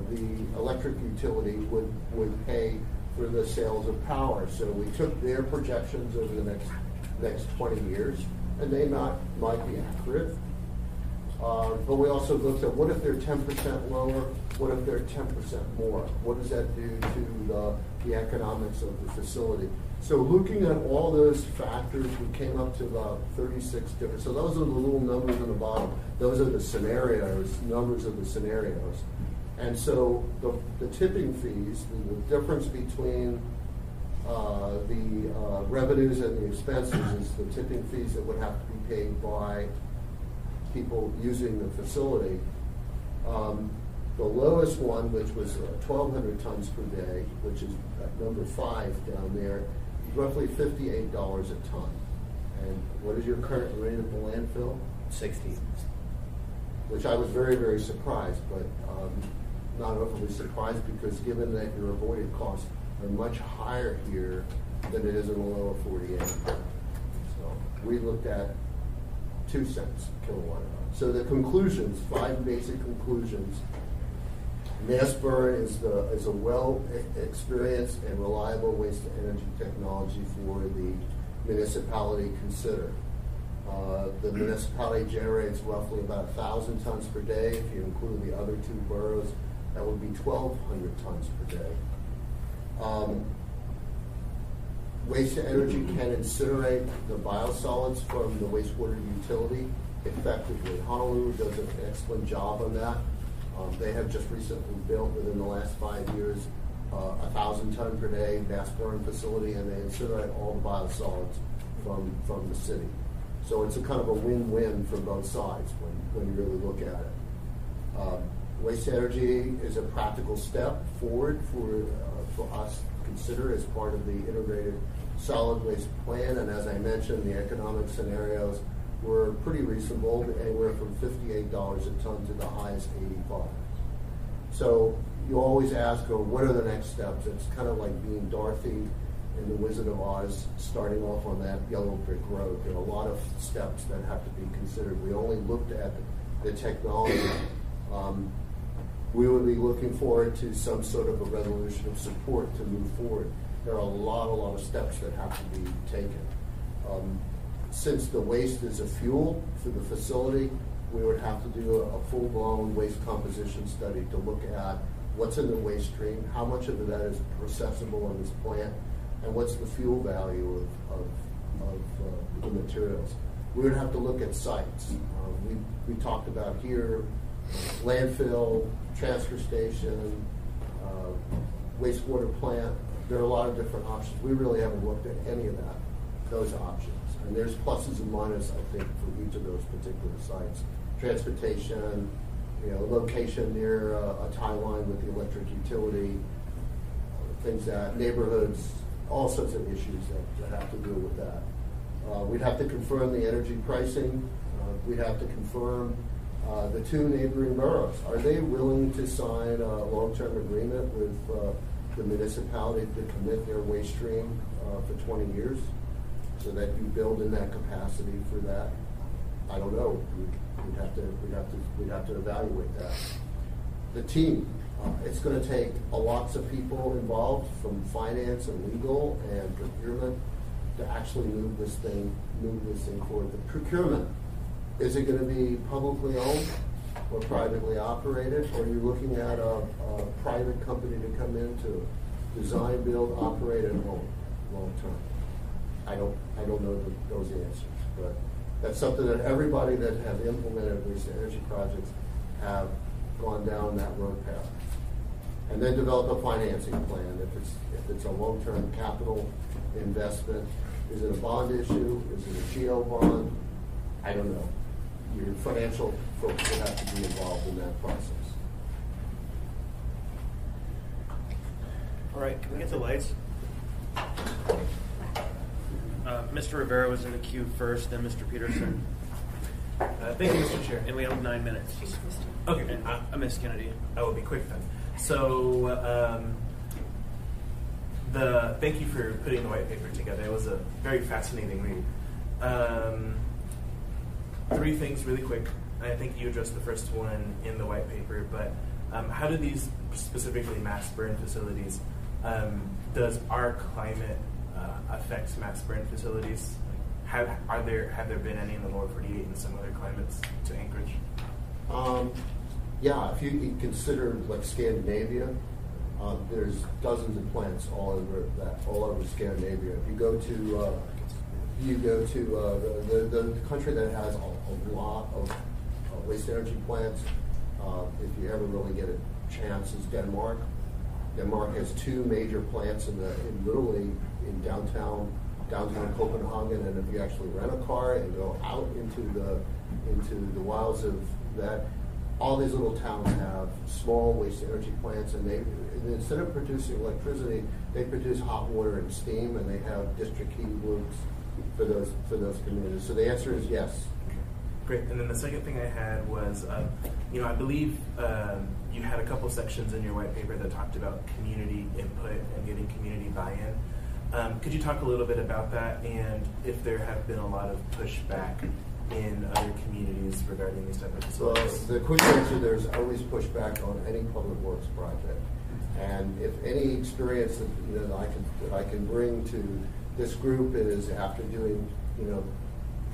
the electric utility would pay for the sales of power. So we took their projections over the next 20 years, and they might be accurate. But we also looked at what if they're 10% lower, what if they're 10% more? What does that do to the economics of the facility? So looking at all those factors, we came up to about 36 different, so those are the little numbers on the bottom. Those are the scenarios, numbers of the scenarios. And so the tipping fees, the difference between the revenues and the expenses is the tipping fees that would have to be paid by people using the facility. The lowest one, which was 1,200 tons per day, which is number 5 down there, is roughly $58 a ton. And what is your current rate at the landfill? 60. Which I was very, very surprised, but not overly surprised because given that your avoided costs are much higher here than it is in the lower 48. So we looked at 2 cents kilowatt hour. So the conclusions, 5 basic conclusions. Mass burn is a well experienced and reliable waste to energy technology for the municipality consider. The municipality generates roughly about 1,000 tons per day. If you include the other 2 boroughs, that would be 1,200 tons per day. Waste to energy can incinerate the biosolids from the wastewater utility effectively. Honolulu does an excellent job on that. They have just recently built, within the last 5 years, 1,000 ton per day mass burn facility, and they incinerate all the biosolids from the city. So it's a kind of a win-win for both sides when you really look at it. Waste to energy is a practical step forward for us to consider as part of the integrated solid waste plan. And as I mentioned, the economic scenarios were pretty reasonable, anywhere from $58 a ton to the highest 85. So you always ask, what are the next steps? It's kind of like being Dorothy in The Wizard of Oz, starting off on that yellow brick road. There are a lot of steps that have to be considered. We only looked at the technology. We would be looking forward to some sort of a resolution of support to move forward. There are a lot of steps that have to be taken. Since the waste is a fuel for the facility, we would have to do a full-blown waste composition study to look at what's in the waste stream, how much of that is processable in this plant, and what's the fuel value of the materials. We would have to look at sites. We talked about here landfill, transfer station, wastewater plant. There are a lot of different options. We really haven't looked at any of those options. And there's pluses and minuses, I think, for each of those particular sites. Transportation, location near a tie line with the electric utility, things that neighborhoods, all sorts of issues that have to do with that. We'd have to confirm the energy pricing. We'd have to confirm the 2 neighboring boroughs. Are they willing to sign a long-term agreement with the municipality to commit their waste stream for 20 years so that you build in that capacity for that? I don't know. We'd have to evaluate that. The team. It's going to take lots of people involved, from finance and legal and procurement, to actually move this thing forward. The procurement, is it going to be publicly owned or privately operated, or are you looking at a private company to come in to design, build, operate, and own long term? I don't know those answers, but that's something that everybody that have implemented waste energy projects have gone down that road path. And then develop a financing plan. If it's a long-term capital investment, is it a bond issue? Is it a GO bond? I don't know. Your financial folks will have to be involved in that process. All right, can we get the lights? Mr. Rivera was in the queue first, then Mr. Peterson. Thank you, Mr. Chair. And we have 9 minutes. Okay. And Ms. Kennedy. I will be quick then. So, thank you for putting the white paper together. It was a very fascinating read. 3 things really quick. I think you addressed the first one in the white paper, but How do these, specifically mass burn facilities, does our climate affect mass burn facilities? Have there been any in the lower 48 and some other climates to Anchorage? Yeah, if you consider like Scandinavia, there's dozens of plants all over Scandinavia. If you go to the country that has a lot of waste energy plants, if you ever really get a chance, is Denmark. Denmark has two major plants literally in downtown Copenhagen, and if you actually rent a car and go out into the wilds of that, all these little towns have small waste energy plants, and instead of producing electricity, they produce hot water and steam, and they have district heating groups for those communities. So the answer is yes. Great. And then the second thing I had was, I believe you had a couple sections in your white paper that talked about community input and getting community buy-in. Could you talk a little bit about that, and if there have been a lot of pushback in other communities regarding these type of facilities? So the quick answer, there's always pushback on any public works project. And if any experience that I can bring to this group is after doing,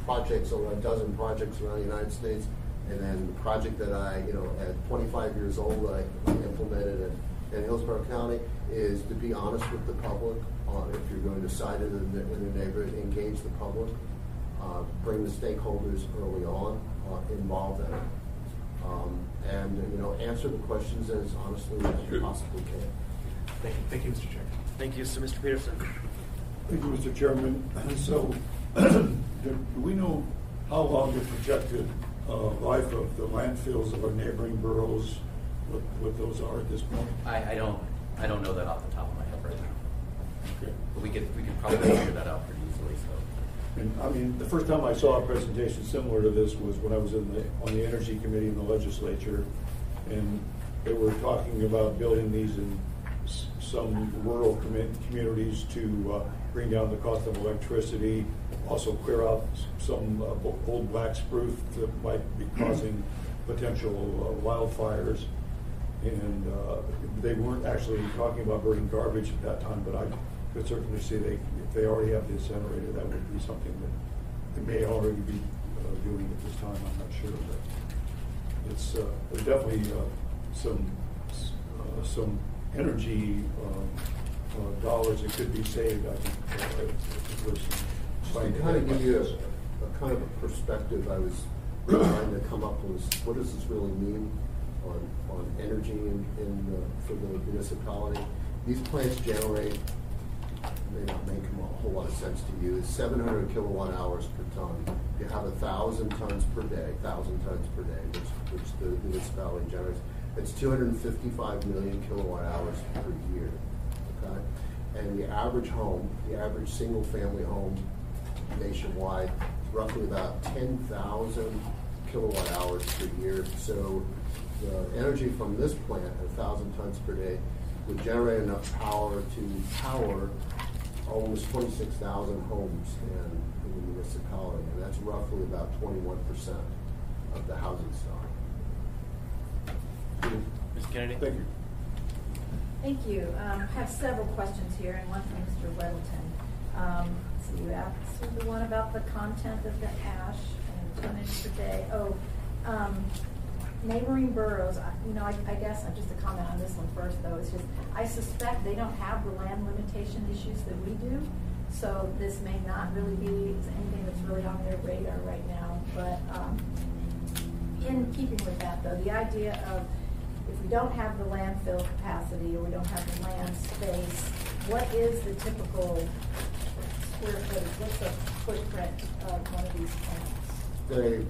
projects, over a dozen projects around the United States, and then the project that I, at 25 years old, I implemented in Hillsborough County, is to be honest with the public. If you're going to side in the neighborhood, engage the public, bring the stakeholders early on, involve them, and answer the questions as honestly as you possibly can. Thank you, Mr. Chair. Thank you. So, Mr. Peterson. Thank you, Mr. Chairman. So, do we know how long the projected life of the landfills of our neighboring boroughs, what those are at this point? I don't know that off the top of my head right now. Okay. But we could probably figure that out pretty easily. So. And I mean, the first time I saw a presentation similar to this was when I was on the Energy Committee in the legislature, and they were talking about building these in some rural communities to bring down the cost of electricity, also clear out some old black spruce that might be causing potential wildfires. And they weren't actually talking about burning garbage at that time, but I could certainly see if they already have the incinerator, that would be something that they may already be doing at this time. I'm not sure, but it's there's definitely some energy dollars that could be saved. I think. To kind of give you a kind of a perspective, I was trying to come up with what does this really mean on energy for the municipality. These plants generate, may not make a whole lot of sense to you, is 700 kilowatt hours per ton. You have 1,000 tons per day, which the municipality generates. It's 255 million kilowatt hours per year. Okay, and the average home, the average single-family home nationwide, roughly about 10,000 kilowatt hours per year. So the energy from this plant, 1,000 tons per day, would generate enough power to power almost 26,000 homes in the municipality, and that's roughly about 21% of the housing stock. Ms. Kennedy. Thank you. Thank you. I have several questions here, and one from Mr. Weddleton. So you asked the one about the content of the ash and tonnage per day. Neighboring boroughs, I guess I'm just a comment on this one first, though. It's just, I suspect they don't have the land limitation issues that we do. So this may not really be anything that's really on their radar right now. But in keeping with that, though, the idea of if we don't have the landfill capacity or we don't have the land space, what is the typical square footage? What's the footprint of one of these plants? They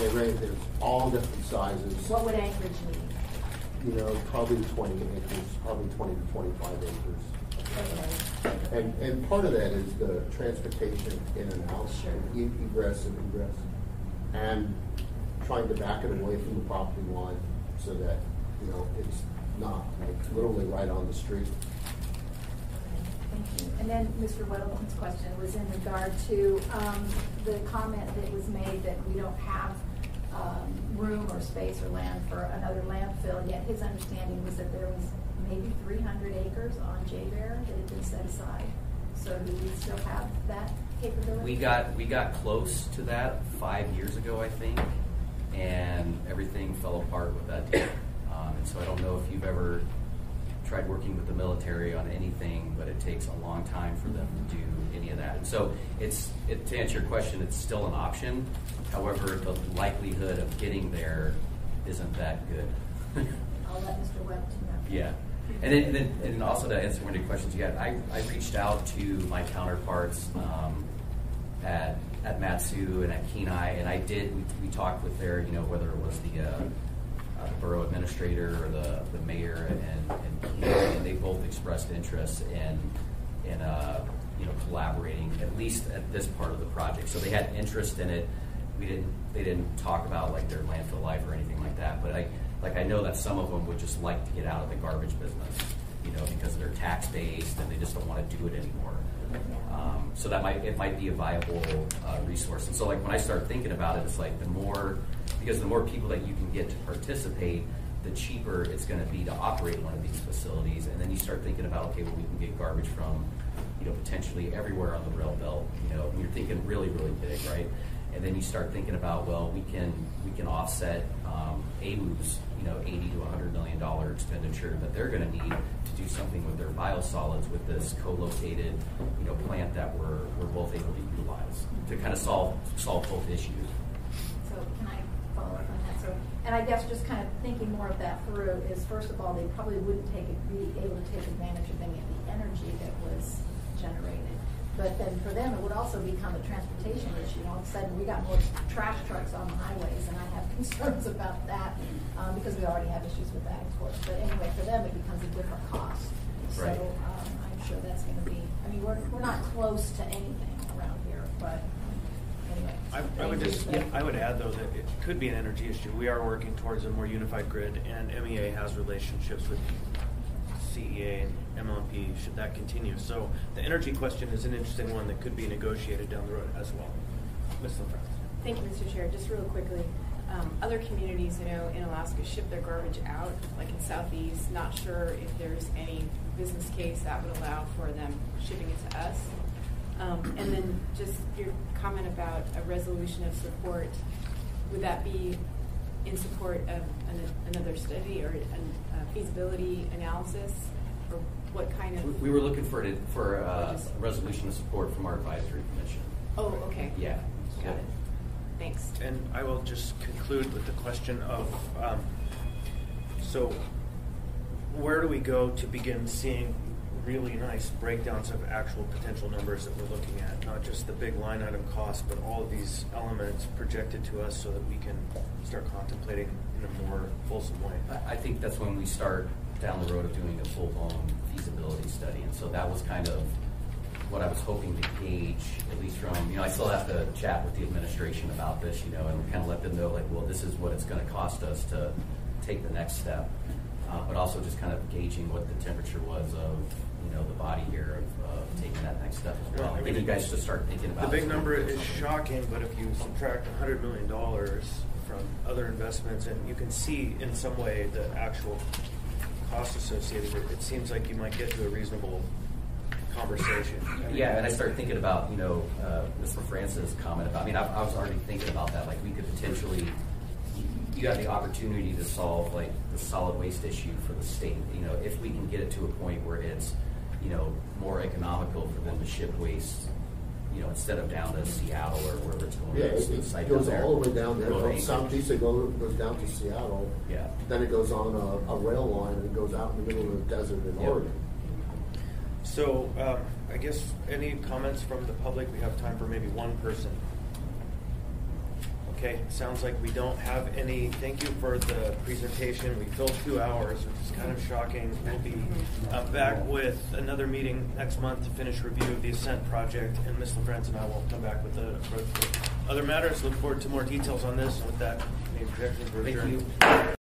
range, there's all different sizes. What would Anchorage need? Probably 20 acres, probably 20 to 25 acres. Okay. And part of that is the transportation in and out, Sure. egress and ingress, and trying to back it away from the property line so that, it's not literally right on the street. Thank you. And then Mr. Weddleton's question was in regard to the comment that was made that we don't have room or space or land for another landfill, yet his understanding was that there was maybe 300 acres on J-Bear that had been set aside. So do we still have that capability? We got close to that 5 years ago, I think, and everything fell apart with that deal. And so I don't know if you've ever tried working with the military on anything, but it takes a long time for them to do any of that. And so to answer your question, it's still an option. However, the likelihood of getting there isn't that good. I'll let Mr. Webb know. Yeah. And also to answer one of your questions you had, I reached out to my counterparts at Matsu and at Kenai, and we talked with their, whether it was the borough administrator or the mayor and Kenai, and they both expressed interest in collaborating, at least at this part of the project. So they had interest in it. They didn't talk about like their landfill life or anything like that, but I know that some of them would just like to get out of the garbage business, because they're tax based and they just don't want to do it anymore. So it might be a viable resource. And so like when I start thinking about it, it's like the more people that you can get to participate, the cheaper it's going to be to operate one of these facilities. And then you start thinking about, okay, well, we can get garbage from, potentially everywhere on the rail belt. When you're thinking really, really big, right? And then you start thinking about, well, we can offset AWU's, $80 to $100 million expenditure that they're going to need to do something with their biosolids with this co-located, plant that we're both able to utilize to kind of solve both issues. So can I follow up on that? So, and I guess just kind of thinking more of that through is, first of all, they probably wouldn't be able to take advantage of any of the energy that was generated. But then for them, it would also become a transportation issue. All of a sudden, we got more trash trucks on the highways, and I have concerns about that because we already have issues with that, of course. But anyway, for them, it becomes a different cost. Right. So I'm sure that's going to be. I mean, we're not close to anything around here, but anyway. I would add though that it could be an energy issue. We are working towards a more unified grid, and MEA has relationships with CEA and MLP should that continue. So the energy question is an interesting one that could be negotiated down the road as well. Ms. LaFrance. Thank you, Mr. Chair. Just real quickly, other communities, in Alaska ship their garbage out, like in Southeast. Not sure if there's any business case that would allow for them shipping it to us. And then just your comment about a resolution of support, would that be in support of another study or a feasibility analysis, or what kind of? We were looking for a resolution of support from our advisory commission. Oh, okay. Yeah. Got it. Thanks. And I will just conclude with the question of, so where do we go to begin seeing really nice breakdowns of actual potential numbers that we're looking at, not just the big line item costs, but all of these elements projected to us so that we can start contemplating in a more fulsome way? I think that's when we start down the road of doing a full-blown feasibility study. And so that was kind of what I was hoping to gauge, at least from, I still have to chat with the administration about this, and kind of let them know, like, well, this is what it's going to cost us to take the next step. But also just kind of gauging what the temperature was of, the body here of taking that next step as well. I think you guys should start thinking about the big number is shocking, but if you subtract $100 million from other investments, and you can see in some way the actual cost associated with it, it seems like you might get to a reasonable conversation. Yeah, and I started thinking about, Mr. Francis' comment about, I was already thinking about that, like we could potentially, you have the opportunity to solve like the solid waste issue for the state, if we can get it to a point where it's, more economical for them to ship waste, instead of down to Seattle or wherever it's going. Yeah, it goes all the way down there. From Southeast, it goes down to Seattle. Yeah. Then it goes on a rail line and it goes out in the middle of the desert in Oregon. So I guess any comments from the public? We have time for maybe one person. Okay, sounds like we don't have any. Thank you for the presentation. We filled 2 hours, which is kind of shocking. We'll be back with another meeting next month to finish review of the Ascent project, and Ms. LaFrance and I will come back with the other matters. Look forward to more details on this. And with that, any objections? We're adjourned. Thank you.